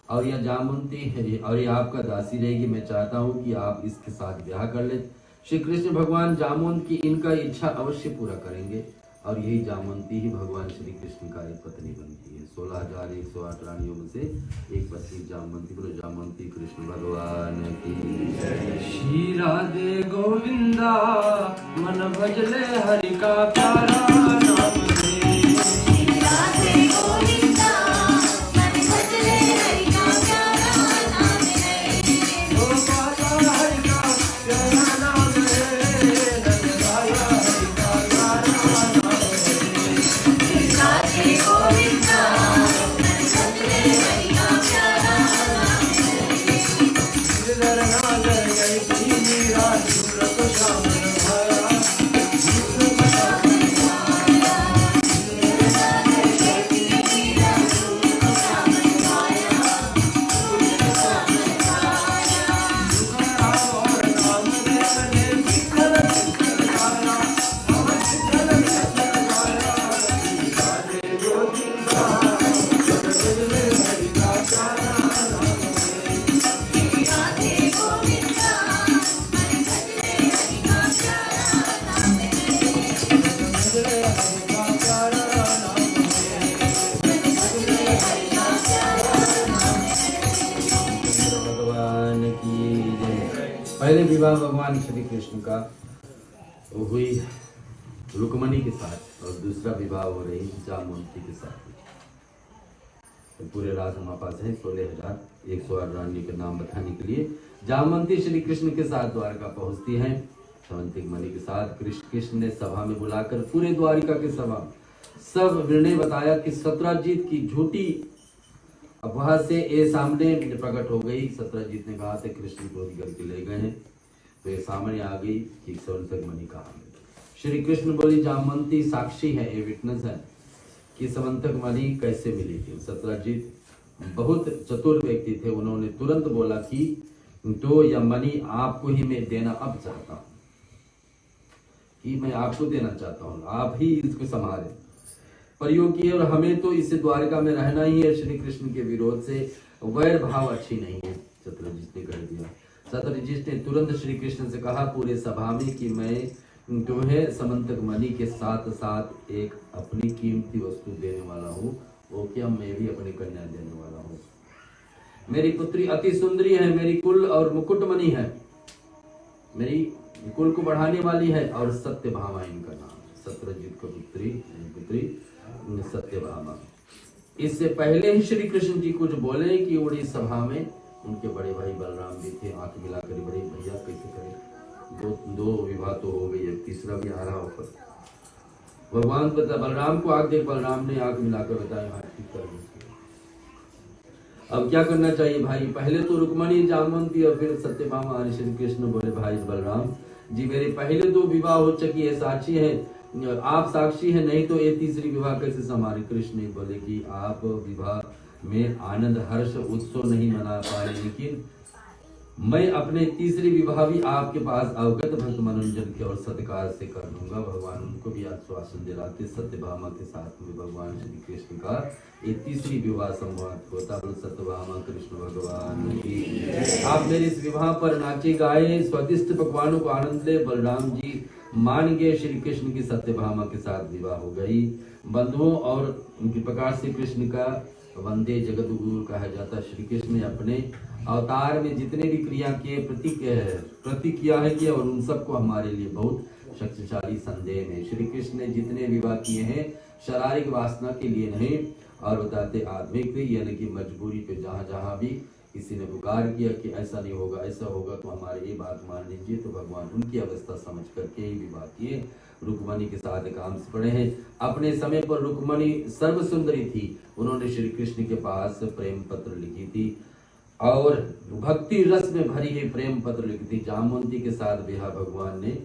और यह जामवंती है और ये आपका दासी रहेगी। मैं चाहता हूँ कि आप इसके साथ ब्याह कर ले। श्री कृष्ण भगवान जामवंत की इनका इच्छा अवश्य पूरा करेंगे और यही जामवंती ही भगवान श्री कृष्ण का एक पत्नी बनती है। 16,108 रानियों में से एक पत्नी जामवंती। बोलो जामवंती कृष्ण भगवान की। श्री राधे गोविंदा मन भजले हरि का प्यारा नाम दे। श्री राधे गोविंदा मन भजले हरि का प्यारा नाम है। ओ बाबा हरि का प्यारा नाम है। विवाह भगवान श्री कृष्ण का हुई रुक्मणी के साथ और दूसरा विवाह हो रही जामवंती के साथ। तो पूरे राज हमारे पास है 16,108 रानी के नाम बताने के लिए। जामवंती श्री कृष्ण के साथ द्वारका पहुंचती हैं समंतिक मणि के साथ। कृष्ण ने सभा में बुलाकर पूरे द्वारिका के सभा सब निर्णय बताया कि सत्यजीत की झूठी अफवाह से ये सामने प्रकट हो गई। सत्यजीत ने कहा था कृष्ण को करके ले गए हैं, तो ये सामने आ गई कि समंतक मणि कहा। श्री कृष्ण बोली जामवंती साक्षी है, ये विटनेस है कि समंतक मणि कैसे मिली थी। सत्यजीत बहुत चतुर व्यक्ति थे, उन्होंने तुरंत बोला कि तो यह मणि आपको ही मैं देना अब चाहता हूँ, कि मैं आपको देना चाहता हूँ, आप ही इसको संभालें। प्रयोग किए और हमें तो इस द्वारका में रहना ही है। श्री कृष्ण के विरोध से वैर भाव अच्छी नहीं है, सत्यजीत ने कर दिया। सत्यजीत ने तुरंत श्री कृष्ण से कहा पूरे सभा में कि मैं तुम्हें समंतक मणि के साथ साथ एक अपनी कीमती वस्तु देने वाला हूँ, वो क्या मैं भी अपनी कन्या देने वाला हूँ। मेरी पुत्री अति सुंदरी है, मेरी कुल और मुकुटमणि है, मेरी कुल को बढ़ाने वाली है और सत्यभामा इनका नाम। सत्यजीत को पुत्री सत्यभामा। इससे पहले ही श्री कृष्ण जी कुछ बोले कि उड़ी सभा में उनके बड़े भाई बलराम भी थे। आंख मिलाकर बड़े भैया कैसे करें, दो विवाह तो हो गई है, तीसरा भी आ रहा होगा। भगवान बता बलराम को आंख देख, बलराम ने आंख मिलाकर बताया हाँ ठीक कर दी। अब क्या करना चाहिए भाई? पहले तो रुक्मणी जामवंती और फिर सत्यभामा। श्री कृष्ण बोले भाई बलराम जी मेरे पहले दो विवाह हो चुकी है, साक्षी है, आप साक्षी है, नहीं तो ये तीसरी विवाह कैसे संभाले? कृष्ण बोले कि आप विवाह में आनंद हर्ष उत्सव नहीं मना पाए, लेकिन मैं अपने तीसरी विवाह भी आपके पास अवगत भक्त मनोरंजन के और सत्कार से कर दूंगा। भगवान उनको भी आश्वासन दिलाते। सत्यभामा के साथ में भगवान श्री कृष्ण का ये तीसरी विवाह संवाद होता। सत्यभामा कृष्ण भगवान की। आप मेरे इस विवाह पर नाचे गाए, स्वादिष्ट पकवानों को आनंद ले। बलराम जी मान गए। श्री कृष्ण की सत्यभामा के साथ विवाह हो गई। बंधुओं और उनके प्रकार से कृष्ण का वंदे जगत गुरु कहा जाता। श्री कृष्ण ने अपने अवतार में जितने भी क्रिया किए प्रतिक्रिया है किया, और उन सबको हमारे लिए बहुत शक्तिशाली संदेह है। श्री कृष्ण ने जितने विवाह किए हैं शारीरिक वासना के लिए नहीं, और बताते आत्मिक, यानी कि मजबूरी पे जहाँ जहाँ भी किसी ने पुकार किया कि ऐसा नहीं होगा ऐसा होगा तो हमारी ये बात मान लीजिए, तो भगवान उनकी अवस्था समझ करके ही विवाह किए। रुक्मणी के साथ काम से पड़े हैं। अपने समय पर रुक्मणी सर्व सुंदरी थी। उन्होंने श्री कृष्ण के पास प्रेम पत्र लिखी थी और भक्ति रस में भरी हुई प्रेम पत्र लिखी थी। जामवंती के साथ विवाह भगवान ने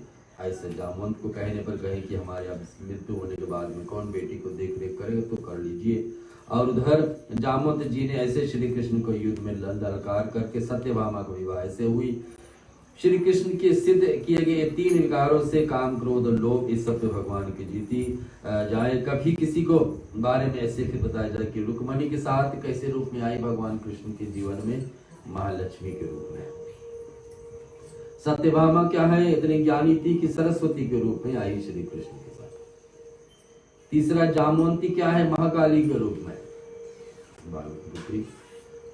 ऐसे जामवंत को कहने पर कहे कि हमारे अब मृत्यु होने के बाद में कौन बेटी को देख रेख करेगा, तो कर लीजिए। और उधर जामवंत जी ने ऐसे श्री कृष्ण को युद्ध में ललकार करके सत्यभामा को विवाह ऐसे हुई। श्री कृष्ण के सिद्ध किए गए 3 विकारों से काम क्रोध और लोभ, इस सब पे भगवान की जीती जाए। कभी किसी को बारे में ऐसे फिर बताया जाए कि रुक्मणी के साथ कैसे रूप में आई भगवान कृष्ण के जीवन में, महालक्ष्मी के रूप में। सत्यभामा क्या है, इतनी ज्ञानी थी कि सरस्वती के रूप में आई श्री कृष्ण के साथ। तीसरा जामवंती क्या है, महाकाली के रूप में,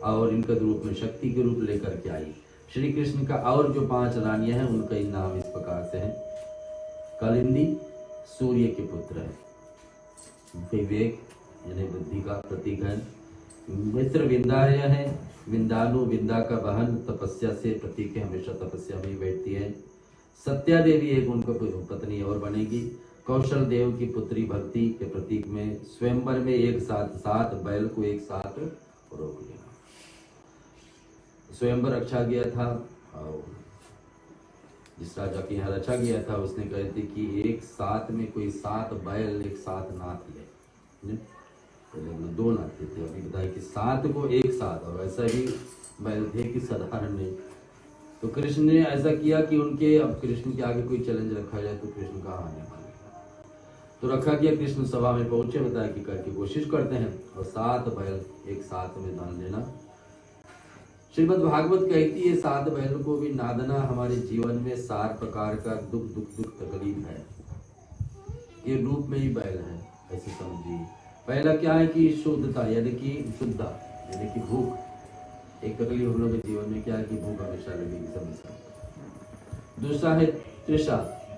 और इनका रूप में शक्ति के रूप लेकर के आई। श्री कृष्ण का और जो 5 रानियां हैं उनका नाम इस प्रकार से है। कलिंदी सूर्य के पुत्र है, विवेक यानी बुद्धि का प्रतीक है। मित्र विंध्य है, विंदानु विंदा का बहन, तपस्या से प्रतीक है, हमेशा तपस्या में ही बैठती है। सत्या देवी एक उनको पत्नी और बनेगी। कौशल देव की पुत्री भक्ति के प्रतीक में स्वयंवर में एक साथ 7 बैल को एक साथ रोक लिया। स्वयंवर रखा गया था और जिस राजा के यहाँ रचा गया था उसने कहे थे कि एक साथ में कोई 7 बैल एक साथ नाथ ले, पहले 2 नाते थे, अभी बताया कि 7 को एक साथ, और ऐसा भी बैल थे कि साधारण नहीं। तो कृष्ण ने ऐसा किया कि उनके, अब कृष्ण के आगे कोई चैलेंज रखा जाए तो कृष्ण का आने वाला, तो रखा गया। कृष्ण सभा में पहुंचे, बताया कि करके कोशिश करते हैं, और 7 बैल एक साथ में दान लेना। श्रीमद् भागवत कहती है 7 बैल को भी नादना हमारे जीवन में 4 प्रकार का दुख तकलीफ है, ये रूप में ही बैल है, ऐसे समझिए। पहला क्या है कि शुद्धता यानी कि शुद्धता यानी कि भूख। एक तकलीफ हम लोग के जीवन में क्या है कि भूख हमेशा लगेगी, समझ। दूसरा है तृषा,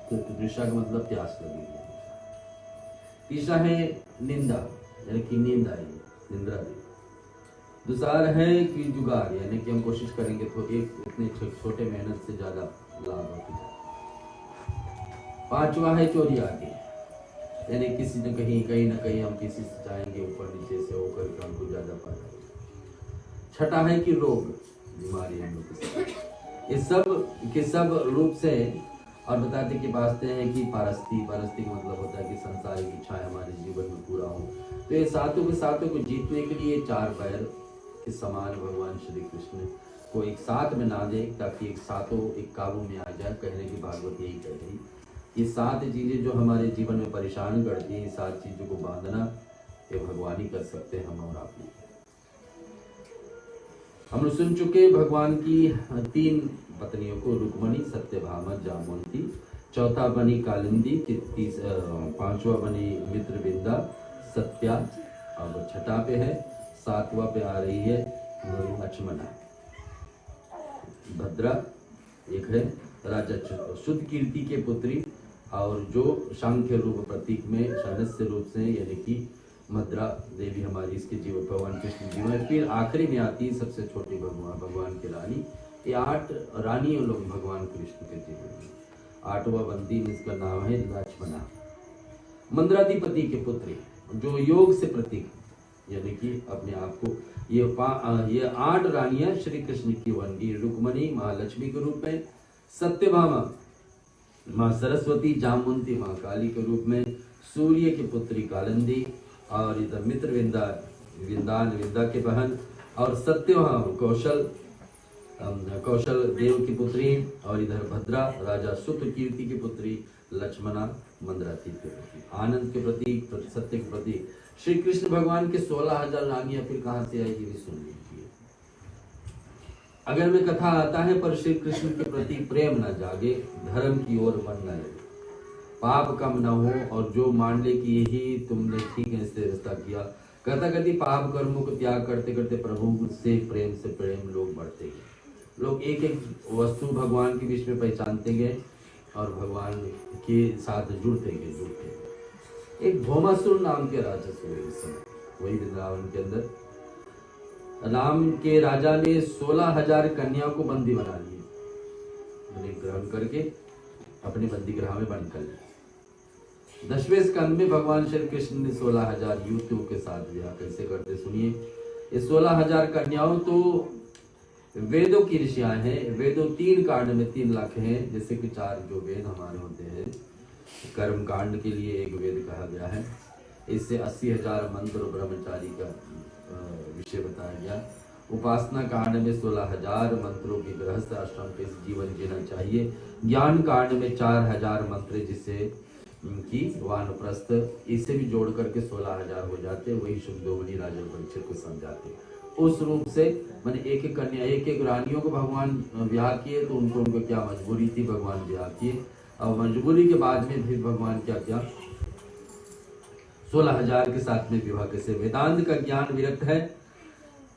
तो तृषा का मतलब प्यास लगी है। तीसरा है निंदा, यानी कि नींद आई, निंद्रा भी। दूसरा है कि जुगाड़, यानी कि हम कोशिश करेंगे तो एक इतने छोटे मेहनत से ज्यादा लाभ होता है। पांचवा है चोरी आगे, यानी किसी न कहीं ना कहीं हम किसी से चाहेंगे ऊपर नीचे से होकर के हमको ज्यादा फायदा होगा। छठा है कि रोग, बीमारी हम लोग ये सब के सब रूप से, और बताते कि बाजते हैं कि पारस्ती का मतलब होता है कि संसारिक इच्छाएं हमारे जीवन में पूरा हो। तो ये सातों के सातों को जीतने के लिए चार पैर के समान भगवान श्री कृष्ण को एक साथ में ना दे, ताकि एक सातों एक काबू में आ जाए। कहने की भागवत यही कह रही, ये सात चीजें जो हमारे जीवन में परेशान करती हैं, सात चीजों को बांधना ये भगवान ही कर सकते हैं, हम और आप नहीं। हम लोग सुन चुके भगवान की तीन पत्नियों को, रुक्मणी, सत्यभामा, जामवंती। चौथा बनी कालिंदी, पांचवा बनी मित्रविंदा, सत्या। अब छठा पे है, सातवां पे आ रही है लक्ष्मणा। भद्रा एक है राजा शुद्ध कीर्ति के पुत्री, और जो सांख्य रूप प्रतीक में सदस्य रूप से, यानी कि मद्रा देवी हमारी इसके जीवन भगवान कृष्ण जीवन में। फिर आखिरी में आती है सबसे छोटी भगवान की रानी। ये 8 रानियों लोग भगवान कृष्ण के जीवन में। 8वां बंदी इसका नाम है लक्ष्मणा। मंद्राधिपति के पुत्री, जो योग से प्रतीक, यानी कि अपने आप को ये 8 रानियां श्री कृष्ण की बन रुक्मणी महालक्ष्मी के रूप में, सत्यभामा माँ सरस्वती, जामवंती माँ काली के रूप में, सूर्य की पुत्री कालिंदी, और इधर मित्रविंदा विंदा के बहन, और सत्यभामा कौशल देव की पुत्री, और इधर भद्रा राजा सुत कीर्ति की पुत्री, लक्ष्मणा मंद्राती के प्रतीक, आनंद के प्रतीक, सत्य के प्रतीक। श्री कृष्ण भगवान के 16,000 रानियां फिर कहां से आएगी भी सुन लीजिए। अगर में कथा आता है, पर श्री कृष्ण के प्रति प्रेम न जागे, धर्म की ओर मन न लगे, पाप कम न हो, और जो मान ले कि यही तुमने ठीक है इससे रिश्ता किया, कहता कहती पाप कर्मों को त्याग करते करते प्रभु से प्रेम लोग बढ़ते गए। लोग एक एक वस्तु भगवान के बीच में पहचानते गए और भगवान के साथ जुड़ते गए। एक भौमासुर नाम के राजा हुए, वही वृंदावन के अंदर राम के राजा ने 16,000 कन्याओं को बंदी बना लिए, उन्हें ग्रहण करके अपने बंदी गृह में बंद कर लिया। 10वें स्कंद में भगवान श्री कृष्ण ने 16,000 युवतियों के साथ विवाह कैसे करते सुनिए। ये 16,000 कन्याओं तो वेदों की ऋषियां हैं। वेदों 3 कांड में 3 लाख हैं, जैसे कि 4 जो वेद हमारे होते हैं। कर्म कांड के लिए एक वेद कहा गया है, इससे 80,000 मंत्र और ब्रह्मचारी का विषय बताया गया। उपासना कांड में 16,000 मंत्रों की गृहस्थ आश्रम पे जीवन जीना चाहिए। ज्ञान कांड में 4,000 मंत्र, जिसे की वानप्रस्थ, इसे भी जोड़ करके 16,000 हो जाते। वही शुभदोमनी राजा परीक्षित को समझाते। उस रूप से मैंने एक एक कन्या, एक एक रानियों को भगवान ब्याह किए, तो उनको क्या मजबूरी थी, भगवान ब्याह किए। और मजबूरी के बाद में फिर भगवान क्या किया, 16,000 के साथ में विवाह कैसे। वेदांत का ज्ञान विरक्त है।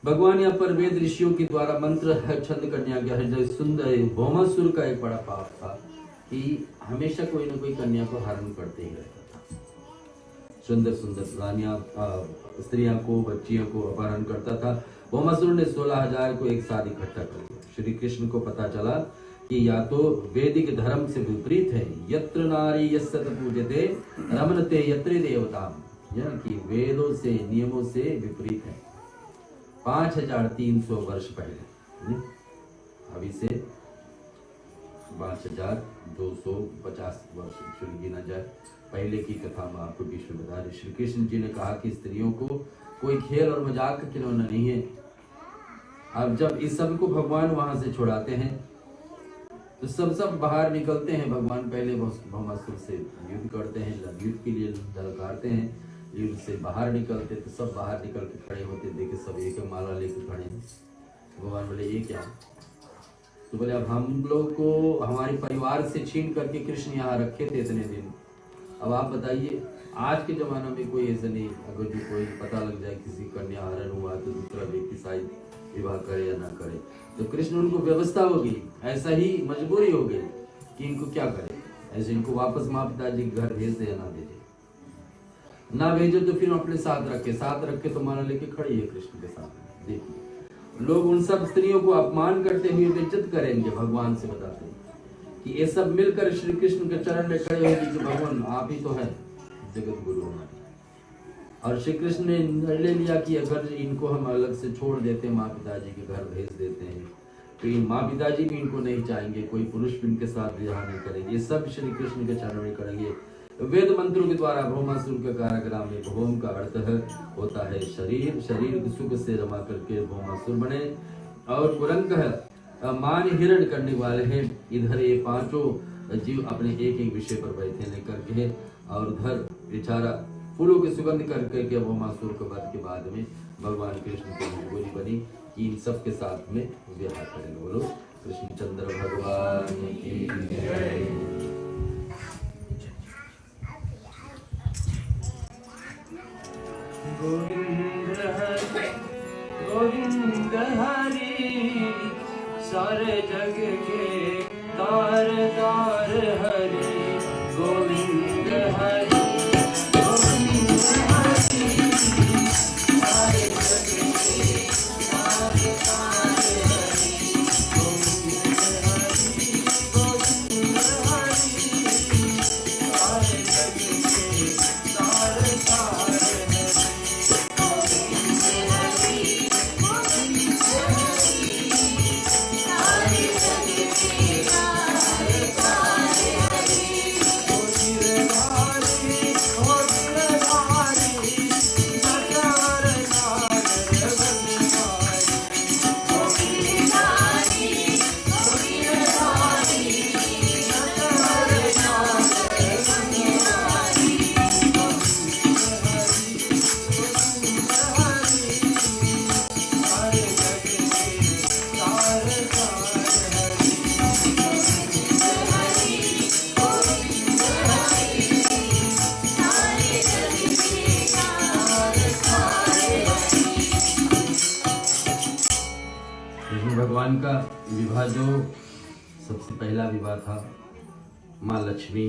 भगवान यहाँ पर वेद ऋषियों के द्वारा मंत्र छंद कन्या गया है। जो सुंदर भौमासुर का एक बड़ा पाप था कि हमेशा कोई ना कोई कन्या को हरण करते ही रहता था। सुंदर सुंदर रानियां, स्त्रियों को, बच्चियों को अपहरण करता था। भौमासुर ने 16,000 को एक साथ इकट्ठा कर लिया। श्री कृष्ण को पता चला कि या तो वैदिक धर्म से विपरीत है, यत्र नारी यस्सत पूजते रमनते यत्र देवताम, यानी कि वेदों से नियमों से विपरीत है। 5,300 वर्ष पहले, अभी से 5,250 वर्ष गिना जाए पहले की कथा में आपको विष्णु बता रहे। श्री कृष्ण जी ने कहा कि स्त्रियों को कोई खेल और मजाक का खिलौना नहीं है। अब जब इस सब को भगवान वहां से छुड़ाते हैं तो सब बाहर निकलते हैं। भगवान पहले भौमासुर से युद्ध करते हैं, युद्ध के लिए ललकारते हैं। युद्ध से बाहर निकलते तो सब बाहर निकल के खड़े होते, देखे सब एक माला लेके खड़े हैं। भगवान बोले ये क्या? तो बोले अब हम लोग को हमारे परिवार से छीन करके कृष्ण यहाँ रखे थे इतने दिन, अब आप बताइए। आज के जमाना में कोई ऐसा नहीं, अगर जो कोई पता लग जाए किसी कन्या हरण हुआ तो दूसरा व्यक्ति शायद विवाह करे या ना करे। तो कृष्ण उनको व्यवस्था हो गई, ऐसा ही मजबूरी हो गई कि इनको क्या करें, ऐसे इनको वापस माँ पिताजी के घर भेज दे या ना भेजे। ना भेजो तो फिर अपने साथ रखे तो माला लेके खड़ी है कृष्ण के साथ। देखिए लोग उन सब स्त्रियों को अपमान करते हुए बेइज्जत करेंगे, भगवान से बताते हैं कि ये सब मिलकर श्री कृष्ण के चरण में खड़े होंगे कि भगवान आप ही तो है जगत गुरु हमारे। और श्री कृष्ण ने निर्णय लिया कि अगर इनको हम अलग से छोड़ देते, माँ पिताजी के घर भेज देते हैं, तो इन माँ पिताजी भी इनको नहीं चाहेंगे, कोई पुरुष भी इनके साथ विवाह नहीं करेंगे। ये सब श्री कृष्ण के चरण में करेंगे। वेद मंत्रों के द्वारा भौमासुर के कारागृह में भौम का अर्थ होता है शरीर, शरीर के सुख से रमा करके भौमासुर बने। और कुरंक मान हिरण करने वाले हैं। इधर ये पांचों जीव अपने एक एक विषय पर बैठे लेकर के, और उधर बेचारा फूलों की सुगंध करके भौमासुर के वध के बाद में भगवान कृष्ण की मजबूरी बनी कि इन सब के साथ में विवाह करेंगे। बोलो कृष्णचंद्र भगवान की जय। गोविंद हरि सारे जग के तारदार हरि, गोविंद हरि भगवान का विवाह जो सबसे पहला विवाह था, माँ लक्ष्मी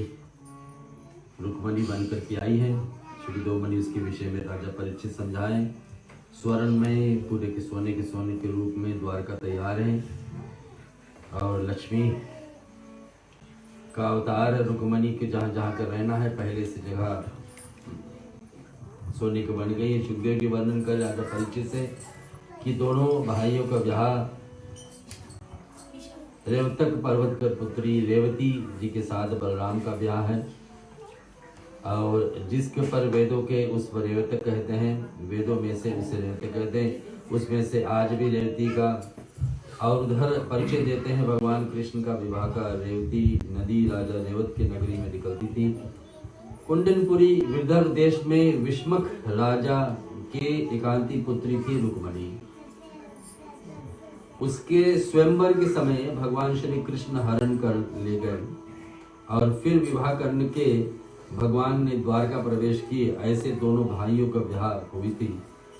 रुक्मणी बनकर के आई है। श्री दोमनी उसके विषय में राजा परीक्षित समझाएं। स्वर्ण में पूरे के सोने के रूप में द्वारका तैयार है, और लक्ष्मी का अवतार रुक्मणी के जहाँ जहाँ कर रहना है पहले से जगह सोने के बन गई है। सुखदेव की वर्णन कर राजा परीक्षित से कि दोनों भाइयों का विवाह रेवतक पर्वत पर पुत्री रेवती जी के साथ बलराम का ब्याह है, और जिसके पर वेदों के उस पर रेवतक कहते हैं, वेदों में से उसे रेवतक कहते हैं, उसमें से आज भी रेवती का। और उधर परिचय देते हैं भगवान कृष्ण का विवाह का। रेवती नदी राजा रेवत के नगरी में निकलती थी। कुंडनपुरी विदर्भ देश में विष्मक राजा के एकांती पुत्री थी रुक्मणी। उसके स्वयंवर के समय भगवान श्री कृष्ण हरण कर ले गए, और फिर विवाह करने के भगवान ने द्वारका प्रवेश किए। ऐसे दोनों भाइयों का विवाह हुई थी।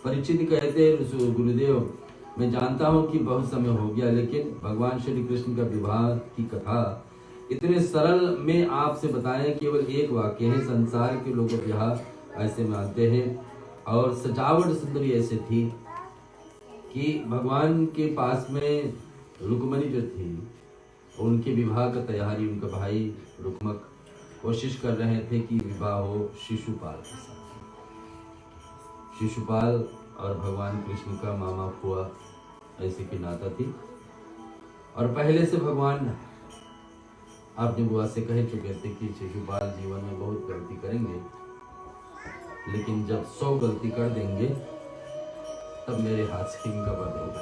परिचित कहते हैं, गुरुदेव मैं जानता हूँ कि बहुत समय हो गया, लेकिन भगवान श्री कृष्ण का विवाह की कथा इतने सरल में आपसे बताएं। केवल एक वाक्य है, संसार के लोग विवाह ऐसे मानते हैं, और सजावट सुंदरी ऐसे थी कि भगवान के पास में रुक्मणी जो थी, उनके विवाह का तैयारी उनका भाई रुक्मक कोशिश कर रहे थे कि विवाह हो शिशुपाल के साथ। शिशुपाल और भगवान कृष्ण का मामा फुआ ऐसे की नाता थी, और पहले से भगवान अपनी बुआ से कह चुके थे कि शिशुपाल जीवन में बहुत गलती करेंगे, लेकिन जब 100 गलती कर देंगे तब मेरे हाथ से इनका वध होगा।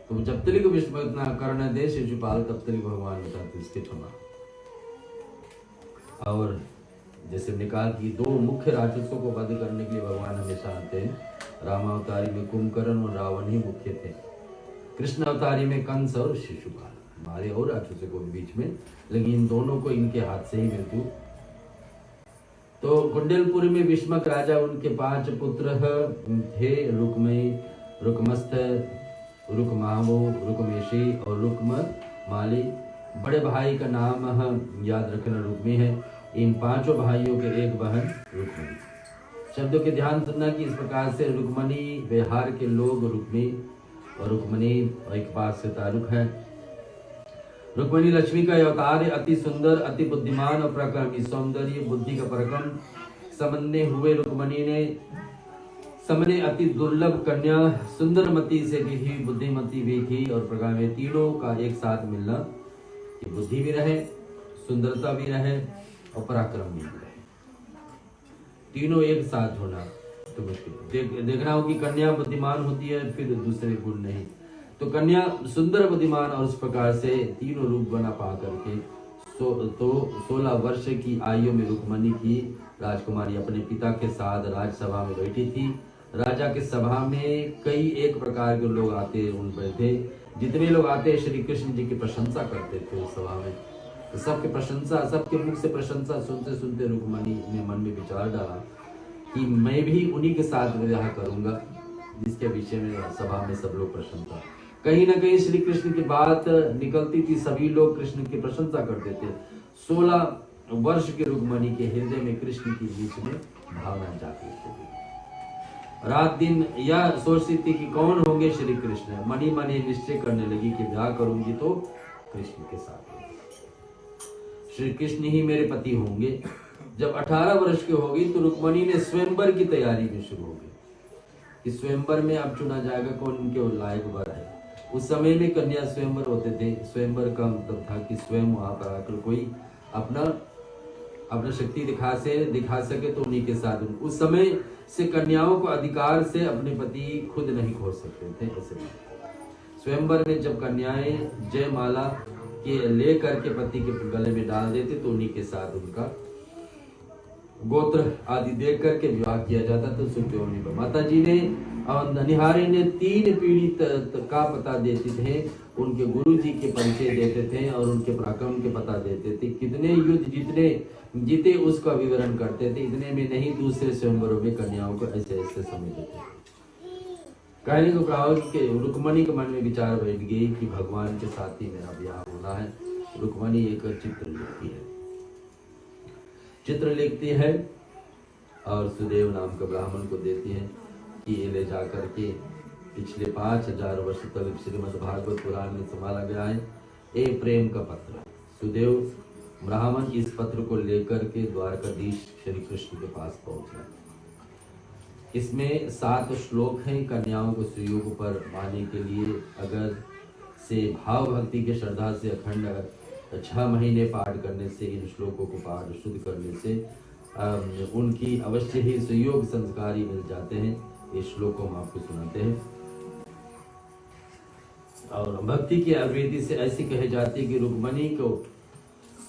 तो जब तक विष्णु इतना कर्ण दे शिशुपाल, तब तक भगवान बताते इसके क्षमा। और जैसे निकाल की 2 मुख्य राक्षसों को वध करने के लिए भगवान हमेशा आते हैं। रामावतारी में कुंभकर्ण और रावण ही मुख्य थे, कृष्ण अवतारी में कंस और शिशुपाल, हमारे और राक्षसों को बीच में, लेकिन इन दोनों को इनके हाथ से ही मृत्यु। तो कुंडलपुरी में विष्मक राजा, उनके 5 पुत्र थे, रुक्मई, रुक्मस्थ, रुक्मावो, रुक्मेशी और रुक्ममाली। बड़े भाई का नाम याद रखना रुक्मी है। इन पांचों भाइयों के एक बहन रुक्मणी। शब्दों के ध्यान सुनना कि इस प्रकार से रुक्मणी बिहार के लोग रुक्मी और रुक्मणी एक बात से तारुक है। रुक्मणी लक्ष्मी का अवतार है, अति सुंदर, अति बुद्धिमान और पराक्रमी, सौंदर्य बुद्धि का पराक्रम समन्वय हुए रुक्मणी ने समने अति दुर्लभ कन्या सुंदरमती से भी ही बुद्धिमती भी थी और पराक्रमी, तीनों का एक साथ मिलना कि बुद्धि भी रहे, सुंदरता भी रहे और पराक्रम भी रहे, तीनों एक साथ होना तो मुश्किल। देखना हो कि कन्या बुद्धिमान होती है फिर दूसरे गुण नहीं, तो कन्या सुंदर बुद्धिमान और उस प्रकार से तीनों रूप बना पा करके 16 वर्ष की आयु में रुक्मणी की राजकुमारी अपने पिता के साथ राजसभा में बैठी थी। राजा के सभा में कई एक प्रकार के लोग आते उन पर थे, जितने लोग आते श्री कृष्ण जी की प्रशंसा करते थे उस सभा में। तो सबके प्रशंसा, सबके मुख से प्रशंसा सुनते सुनते रुक्मणी ने मन में विचार डाला कि मैं भी उन्हीं के साथ विवाह करूंगा जिसके विषय में सभा में सब लोग प्रशंसा। कहीं ना कहीं श्री कृष्ण की बात निकलती थी, सभी लोग कृष्ण की प्रशंसा करते थे। 16 वर्ष के रुक्मणी के हृदय में कृष्ण की बीच में भावना जाती थी। रात दिन यह सोचती थी कि कौन होंगे श्री कृष्ण। मनी मनी निश्चय करने लगी कि ब्याह करूंगी तो कृष्ण के साथ होगी, श्री कृष्ण ही मेरे पति होंगे। जब 18 वर्ष की होगी तो रुक्मणी ने स्वयंवर की तैयारी में शुरू हो गई कि स्वयंवर में अब चुना जाएगा कौन उनके लायक वर है। उस समय में कन्या स्वयंवर होते थे। स्वयंवर का मतलब था कि स्वयं वहां पर आकर कोई अपना शक्ति दिखा सके तो उन्हीं के साथ। उस समय से कन्याओं को अधिकार से अपने पति खुद नहीं खोज सकते थे। ऐसे स्वयंवर में जब कन्याएं जयमाला के लेकर के पति के गले में डाल देते तो उन्हीं के साथ उनका गोत्र आदि देख करके विवाह किया जाता। तो सुखदेवनी पर माता जी ने निहारे ने 3 पीढ़ी का पता देते थे, उनके गुरु जी के परिचय देते थे और उनके पराक्रम के पता देते थे। कितने युद्ध जितने जीते उसका विवरण करते थे। इतने में नहीं दूसरे स्वयंवरों में कन्याओं को ऐसे ऐसे समझते थे। कहने को कहा कि रुक्मणी के मन में विचार बैठ गई कि भगवान के साथ ही मेरा ब्याह होना है। रुक्मणी एक चित्र लिखती है और सुदेव नाम का ब्राह्मण को देती है कि ये ले जाकर के पिछले 5000 वर्ष तक श्रीमद् भागवत पुराण में संभाला गया है। ये प्रेम का पत्र। सुदेव ब्राह्मण इस पत्र को लेकर के द्वारकाधीश श्री कृष्ण के पास पहुंचा। इसमें 7 श्लोक हैं। कन्याओं को सुयोग पर पाने के लिए अगर से भाव भक्ति के श्रद्धा से अखंड 6 महीने पाठ करने से, इन श्लोकों को पाठ शुद्ध करने से उनकी अवश्य ही सुयोग संस्कारी मिल जाते हैं। ये श्लोकों में आपको सुनाते हैं। और भक्ति की आवृत्ति से ऐसी कही जाती है कि रुक्मणी को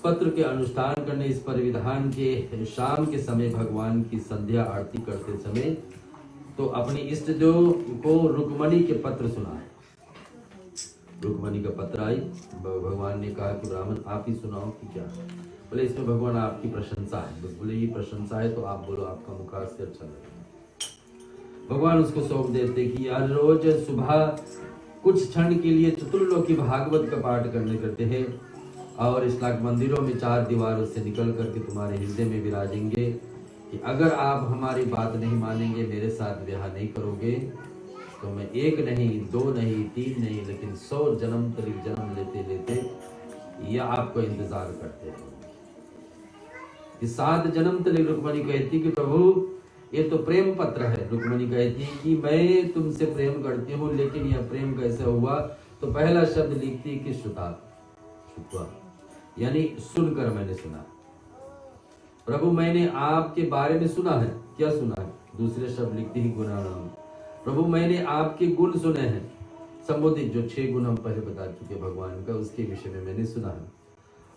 पत्र के अनुष्ठान करने इस परिविधान के शाम के समय भगवान की संध्या आरती करते समय तो अपने इष्ट देव को रुक्मणी के पत्र सुनाए। रुक्मणी का पत्र आई, भगवान ने कहा कि ब्राह्मण आप ही सुनाओ कि क्या। बोले इसमें भगवान आपकी प्रशंसा है। बोले ये प्रशंसा है तो आप बोलो, आपका मुखार से अच्छा लगेगा। भगवान उसको सौंप देते कि यार रोज सुबह कुछ क्षण के लिए चतुर्लोकी भागवत का पाठ करते हैं और इस लाख मंदिरों में 4 दीवारों से निकल करके तुम्हारे हृदय में विराजेंगे कि अगर आप हमारी बात नहीं मानेंगे, मेरे साथ ब्याह नहीं करोगे तो मैं 1 नहीं 2 नहीं 3 नहीं लेकिन 100 जन्म तक जन्म लेते लेते यह आपको इंतजार करते हैं। 7 जन्म तक रुक्मणी कहती कि प्रभु ये तो प्रेम पत्र है। रुक्मणी कहती कि मैं तुमसे प्रेम करती हूँ, लेकिन यह प्रेम कैसे हुआ। तो पहला शब्द लिखती कि श्रुता, यानी सुनकर मैंने सुना। प्रभु मैंने आपके बारे में सुना है। क्या सुना है? दूसरे शब्द लिखती ही गुणानाम। प्रभु मैंने आपके गुण सुने हैं। संबोधित जो 6 गुण हम पहले बता चुके भगवान का, उसके विषय में मैंने सुना है।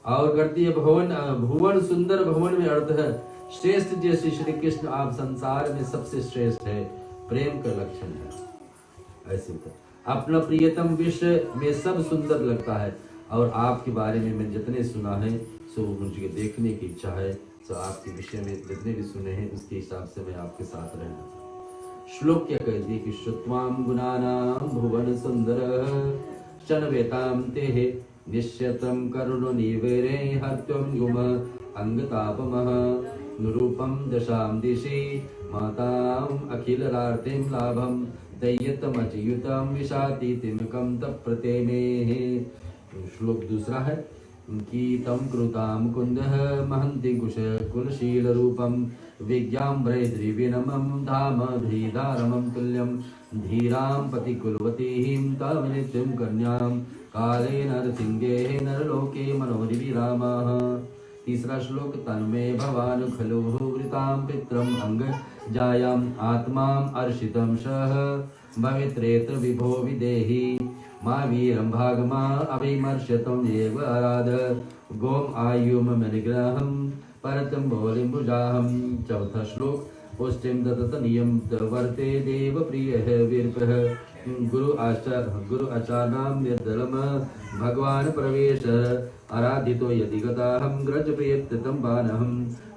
और करती है भुवन सुंदर भवन में अर्थ है श्रेष्ठ जैसे श्री कृष्ण आप संसार में सबसे श्रेष्ठ है, प्रेम का लक्षण है। ऐसे तो अपना प्रियतम विश्व में सब सुंदर लगता है और आपके बारे में मैंने जितने सुना है सो मुझे देखने की इच्छा है। तो आपके विषय में जितने भी सुने हैं उसके हिसाब से मैं आपके साथ रहना। श्लोक क्या कहती है कि श्रुत्वाम गुणानाम भुवन सुंदर चनवेताम ते निश्यतं करुणनिवेरे हर्त्वं गुम अंगतापमः निरूपं दशां दिशि माताम् अखिलरार्तिं लाभं दैयतमच्युतं विशातीतिमकं तप्रतेमेः। श्लोक दूसरा है कि तम कृतां मुकुन्दः महन्ति कुश कुलशील रूपं विज्ञाम्बरे द्रिविनमं धाम धीधारमं तुल्यं धीरां पतिकुलवतीं तां नित्यं कन्यां काले नरसिंहे नरलोके मनोरिविरामः। तीसरा श्लोक तन्मे भवान् खलु वृतां पित्रम् अंग जायाम् आत्माम् अर्षितं सह भवित्रेत्र विभो विदेहि मा वीरं भागमा अभिमर्शतं येव आराध गोम आयुम मनिग्रहं परतं भोलिम्बुजाहं। चौथा श्लोक पुष्टिं दत्त नियम वर्ते देव प्रियः वीरपः गुरु आचार्यां निर्दलम भगवान प्रवेश आराधितो यदि गताहं ग्रज प्रियतं बाणहं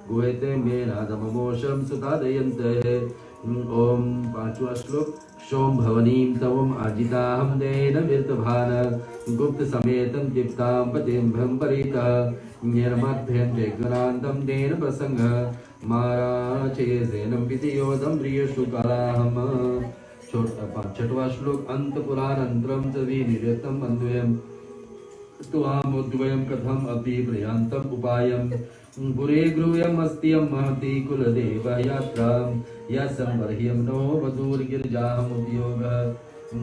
गुहेते मे नादममोषं सुतादयन्ते। ओम पांचवा श्लोक सोम भवनीं तवम आजिताहं देन विर्तभान गुप्त समेतं दीप्तां पतिं भ्रमपरितः निर्मध्यं जगनान्तं देन प्रसंग माराचेसेनं पितियोदं प्रियसु कलाहम। छठवा श्लोक अंतपुरानन्तरं च विनिरतं बन्धुयं त्वामुद्वयं कथम अपि प्रयान्तम् उपायं गुरे गृह्यम् अस्त्यं महति कुलदेव यात्रां यस्संवर्ह्यं नो वधूर्गिरिजाहम् उपयोगः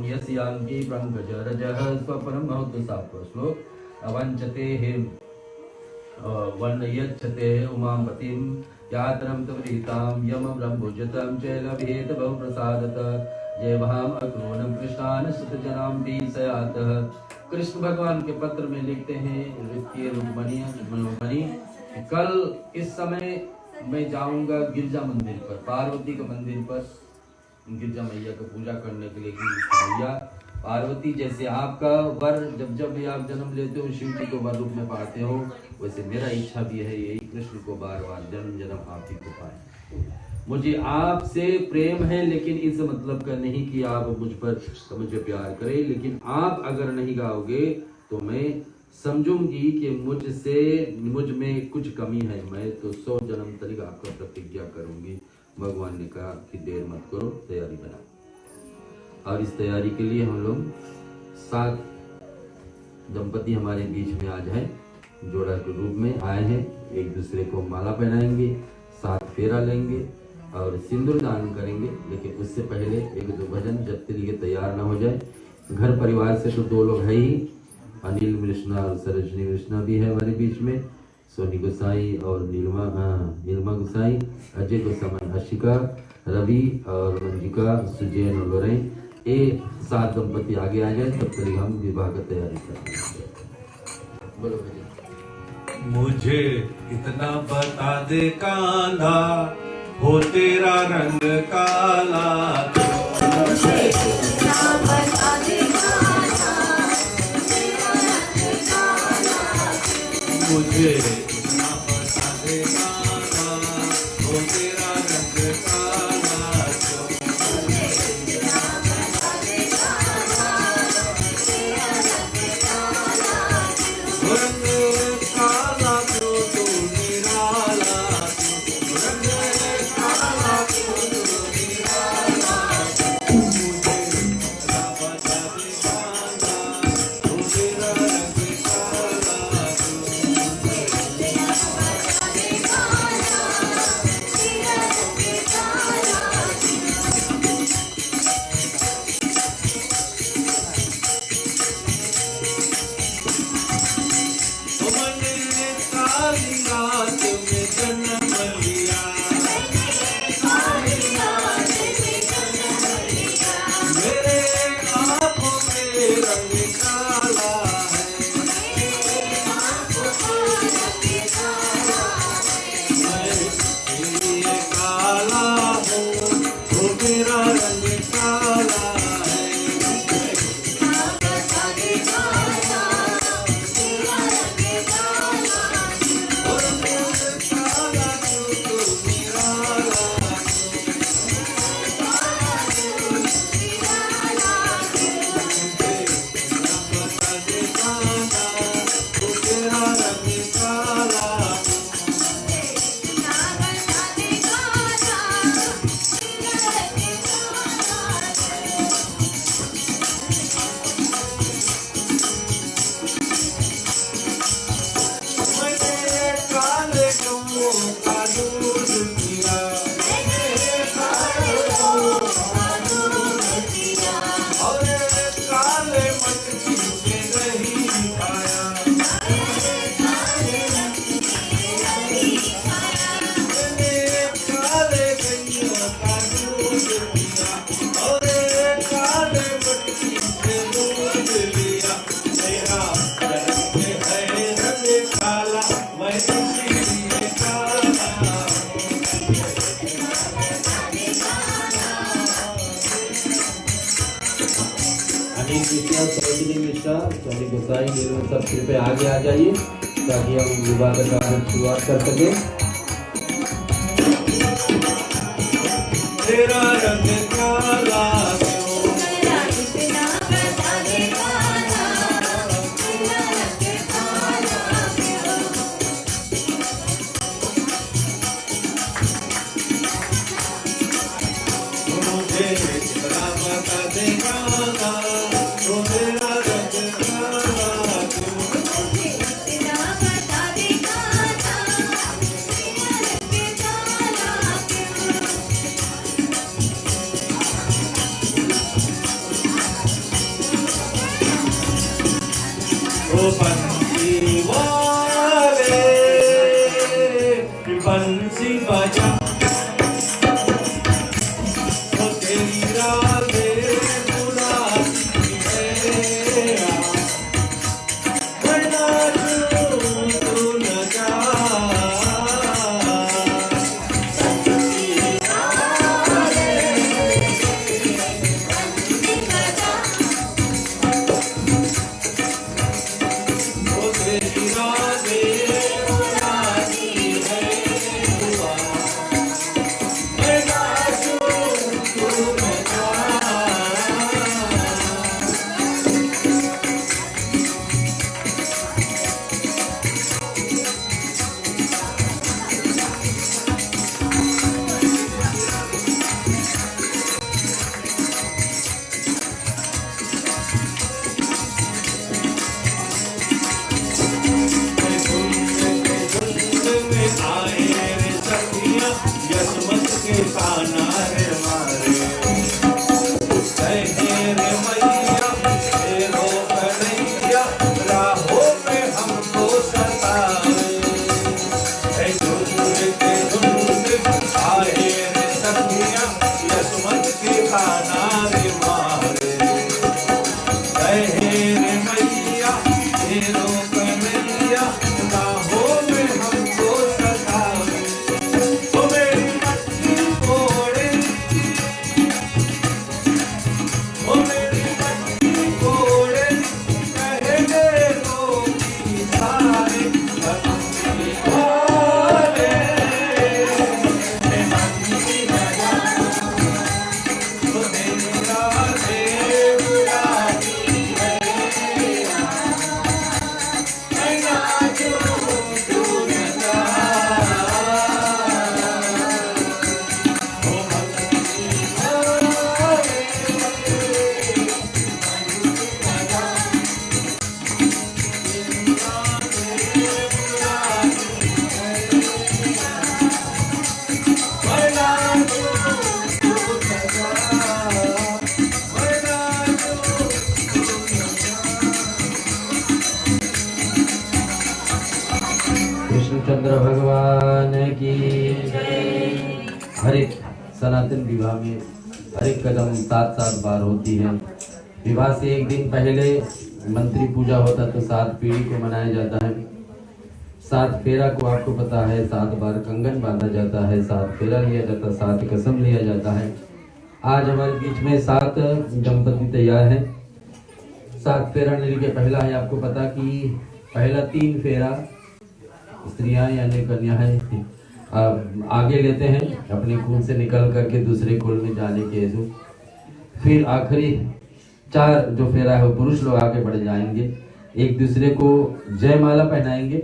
यस्यान्ति पङ्कजरजः स्वपरं महतु। सातवां श्लोक अवञ्चते वर्णयच्छते उमापतिं यात्रं तवरीतां यमं ब्रह्मोजतं च लभेत बहुप्रसादतः जयभाम अक्रोणं कृष्णान् सुतजनां बीसयातः। कृष्ण भगवान के पत्र में लिखते हैं ऋषि रुक्मणी कल इस समय मैं जाऊंगा गिरजा मंदिर पर, पार्वती के मंदिर पर गिरजा मैया की पूजा करने के लिए। मैया पार्वती जैसे आपका वर जब जब भी आप जन्म लेते हो शिव जी को वर रूप में पाते हो, वैसे मेरा इच्छा भी है यही कृष्ण को बार बार जन्म जन्म आप ही को पाए। मुझे आपसे प्रेम है लेकिन इस मतलब का नहीं कि आप मुझे प्यार करें, लेकिन आप अगर नहीं गाओगे तो मैं समझूंगी कि मुझ में कुछ कमी है, मैं तो 100 जन्म तक आपका प्रतिज्ञा करूंगी। भगवान ने कहा कि देर मत करो, तैयारी बनाओ। और इस तैयारी के लिए हम लोग 7 दंपति हमारे बीच में आज है, जोड़ा के रूप में आए हैं। एक दूसरे को माला पहनाएंगे, 7 फेरा लेंगे और सिंदूर दान करेंगे। लेकिन उससे पहले एक दो भजन जब तक ये तैयार ना हो जाए। घर परिवार से तो 2 लोग है ही, अनिल मिश्रा और सरोजनी मिश्रा भी है हमारे बीच में, सोनी गोसाई और नीलमा गोसाई, अजय गोसाई, अशिका, रवि और मंजिका, सुजैन और लोरेन। ये 7 दंपति आगे आ जाए तब तक हम विवाह की तैयारी करेंगे। बोलो भैया। मुझे इतना बता दे कान्हा, हो तेरा रंग काला। मुझे इतना बता दे कान्हा, तेरा रंग काला। मुझे इतना बता दे कान्हा, हो तेरा रंग काला। मुझे इतना बता दे कान्हा, तेरा रंग काला। रंग काला क्यों तू निराला, रंग काला क्यों तू निराला। कृष्णा सरोजिनी मिश्रा स्वामी गोसाई निर्मल सब कृपया आगे आ जाइए ताकि हम विवाह का कार्य शुरुआत कर सकें। तेरा रंग काला क्यों, मेरा इतना बता दे काला, तेरा रंग काला क्यों। मुझे इतना बता दे काला, तो तेरा रंग काला क्यों। मुझे इतना बता दे काला, तेरा रंग काला क्यों। ओ बंसी वाले बंसी बजा, ओ तेरी राधे बुलाती है, वरना तू न जा। ओ तेरी राधे बुलाती है, वरना तू न जा। झुंड में आए रे सखिया, यसमत के ताना रे मारे। कहे रे मैया तेरो कन्हैया, राहों में हमको सताए। झुंड के झुंड आए रे सखिया, यसमत के ताना रे मारे। कहे रे मैया तेरो कन्हैया, राहों में हमको सताए। ओ मेरी मटकी फोड़े, ओ मेरी मटकी फोड़े, कहे दे दो कि सारे बंसी वाले, बंसी बजा, ओ तेरी राधे बुलाती है, मैं नाचूं तू न जा। ओ बंसी वाले, मैं नाचूं तू न जा, मैं नाचूं तू न जा। कृष्णचंद्र भगवान की हर एक सनातन विवाह में हर एक कदम 7-7 बार होती है। विवाह से एक दिन पहले मंत्री पूजा होता तो 7 पीढ़ी को मनाया जाता है। 7 फेरा को आपको पता है, 7 बार कंगन बांधा जाता है, 7 फेरा लिया जाता है, 7 कसम लिया जाता है। आज हमारे बीच में 7 दंपति तैयार हैं। 7 फेरा मिल के पहला है, आपको पता कि पहला 3 फेरा स्त्रियां यानी कन्या है आगे लेते हैं अपने कुल से निकल करके दूसरे कुल में जाने के हेतु। फिर आखिरी 4 जो फेरा है वो पुरुष लोग आगे बढ़ जाएंगे, एक दूसरे को जयमाला पहनाएंगे।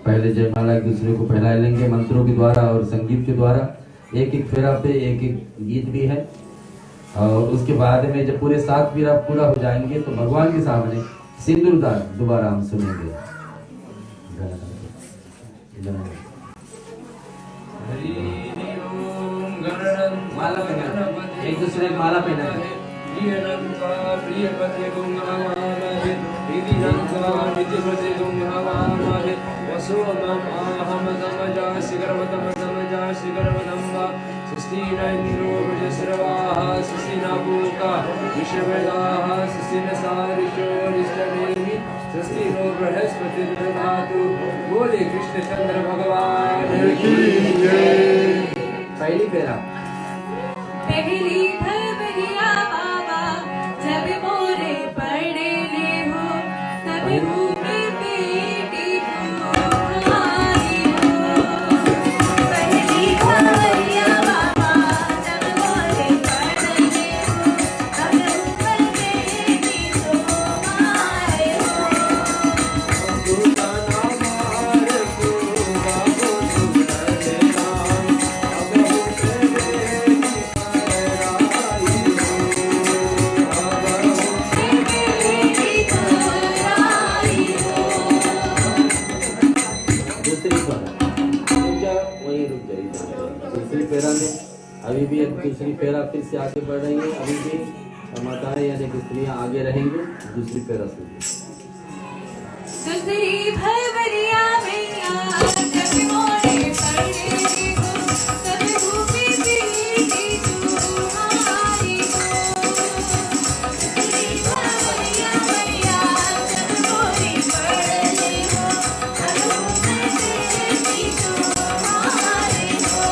पहले जयमाला एक दूसरे को पहना लेंगे मंत्रों के द्वारा और संगीत के द्वारा। एक एक फेरा पे एक एक गीत भी है। और उसके बाद में जब पूरे 7 फेरा पूरा हो जाएंगे तो भगवान के सामने सिंदूरदान दोबारा हम सुनेंगे। माला पहना, एक दूसरे को माला पहना है। बोले कृष्णचंद्र भगवान की पहली फेरा पहली धर्म लिया बाबा जब मोरे दूसरी फेरा फिर से आगे बढ़ रही है। अभी भी माताएं यानी कि स्त्रियां आगे रहेंगी दूसरी फेरा से। दूसरी भवरिया मैया जब मोरे पड़े हो तब भूपी पीटी तुम्हारी हो। दूसरी भवरिया मैया जब मोरे पड़े हो तब भूपी पीटी तुम्हारी हो।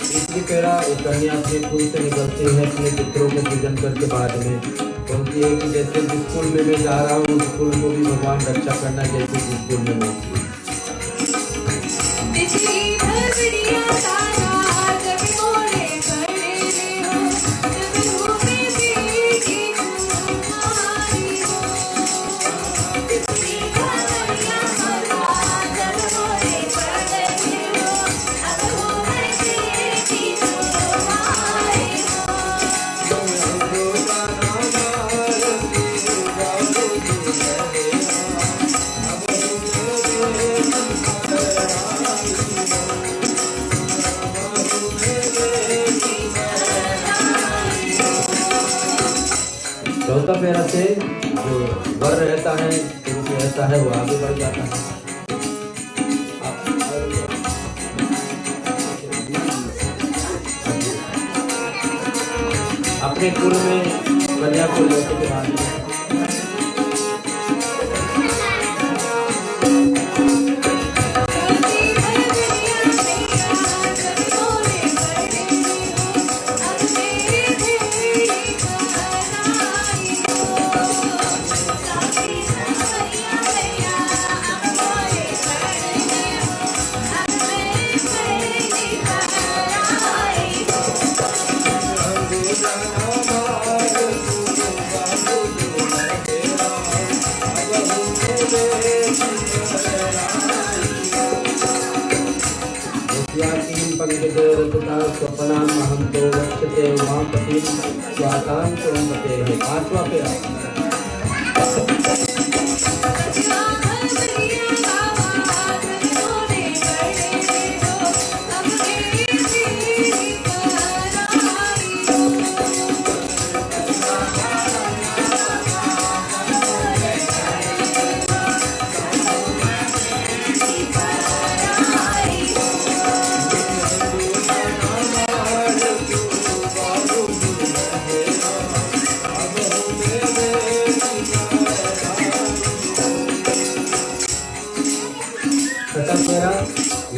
तीसरी फेरा एक कन्या अपने कुल से निकलती है अपने पितरों को पूजन करके बाद में क्योंकि है कि जैसे जिस स्कूल में मैं जा रहा हूँ उस स्कूल को भी भगवान रक्षा करना जैसे जिस स्कूल में मैं हूँ। दूसरी भवरिया तारा जब मोरे पड़े हो तब भूपी पीटी तुम्हारी हो। दूसरी भवरिया मैया जब मोरे पड़े हो तब भूपी पीटी तुम्हारी हो। चौथा फेरा से जो वर रहता है शुरू से रहता है वो आगे बढ़ जाता है। अपने कुल में कन्या को लेकर के बाद में स्वपनाम महंतो वक्षते उमापति स्वातान सोमपते है। पांचवा फेरा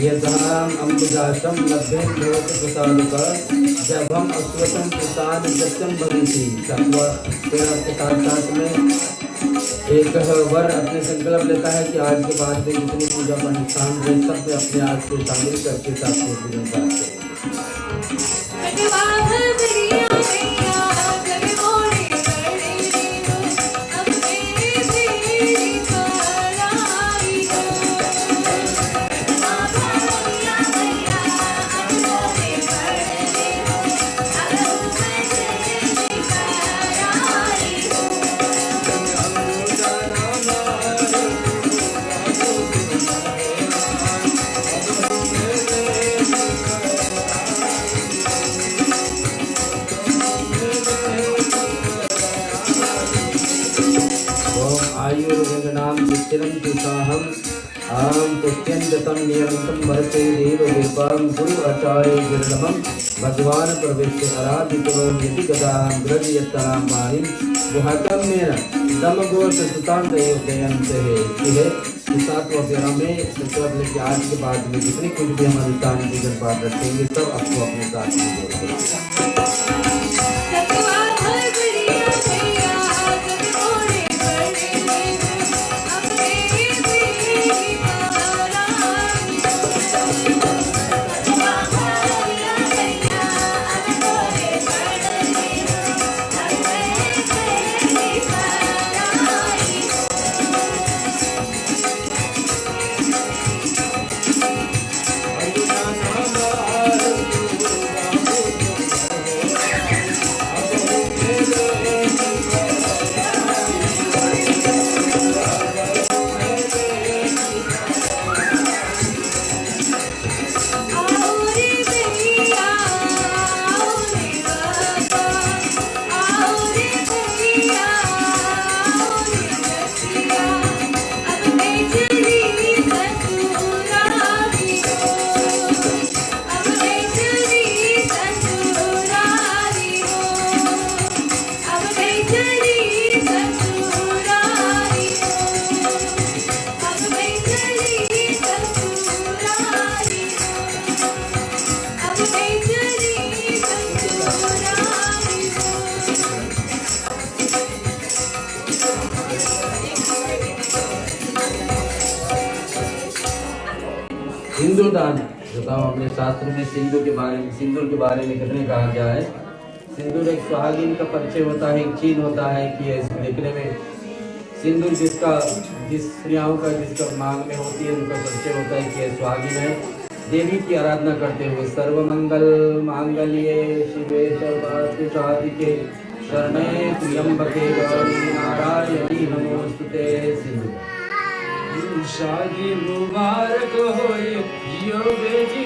यदाम अम्बुजासम लभ्यं भवति प्रसादुका जब हम अश्वतम प्रसाद जत्यम भविष्य तत्व फेरा के साथ में एक वर अपने संकल्प लेता है कि आज के बाद में जितनी पूजा का अनुष्ठान है सब में अपने आज को शामिल करके साथ में पूजन पाठ आयुर्वेदनाम चित्रं तुषाहम आम पुष्यंतम नियमितं भरते देव विपां गुरु आचार्य विरलमं भगवान प्रवेश आराधितो यदि गदां ग्रजयतरां पाणिं गुहकं मेन दमगोष सुतांत जयंते है। सातवां फेरा में संकल्प लेके आज के बाद में जितनी कुछ भी हम अनुष्ठान पूजन पाठ रखेंगे सब आपको अपने साथ में जोड़ेंगे। सिंदूर दान बताओ, अपने शास्त्र में सिंदूर के बारे में कितने कहा गया है। सिंदूर एक सुहागिन का परिचय होता है, एक चिन्ह होता है कि देखने में सिंदूर जिस स्त्रियों का जिसका मांग में होती है उनका परिचय होता है कि यह सुहागिन है। देवी की आराधना करते हुए सर्वमंगल मांगल्ये शिवे सर्वार्थ साधिके शरणे त्र्यंबके गौरी नारायणी नमोस्तुते। सिंदूर शादी मुबारक होए जियो बेटी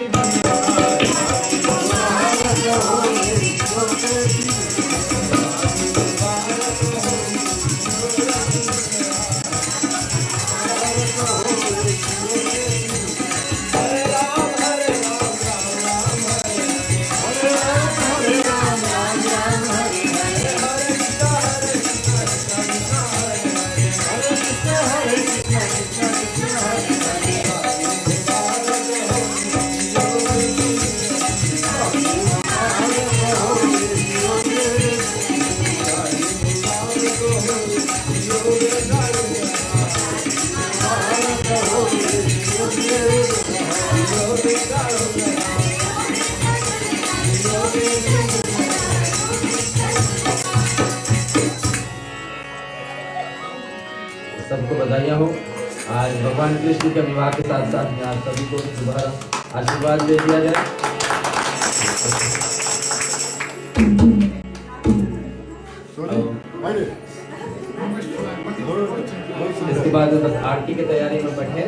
सबको बधाइयाँ हो। आज भगवान कृष्ण के विवाह के साथ साथ में आप सभी को दोबारा आशीर्वाद दे दिया जाए। इसके बाद बस आरती की तैयारी में बैठे।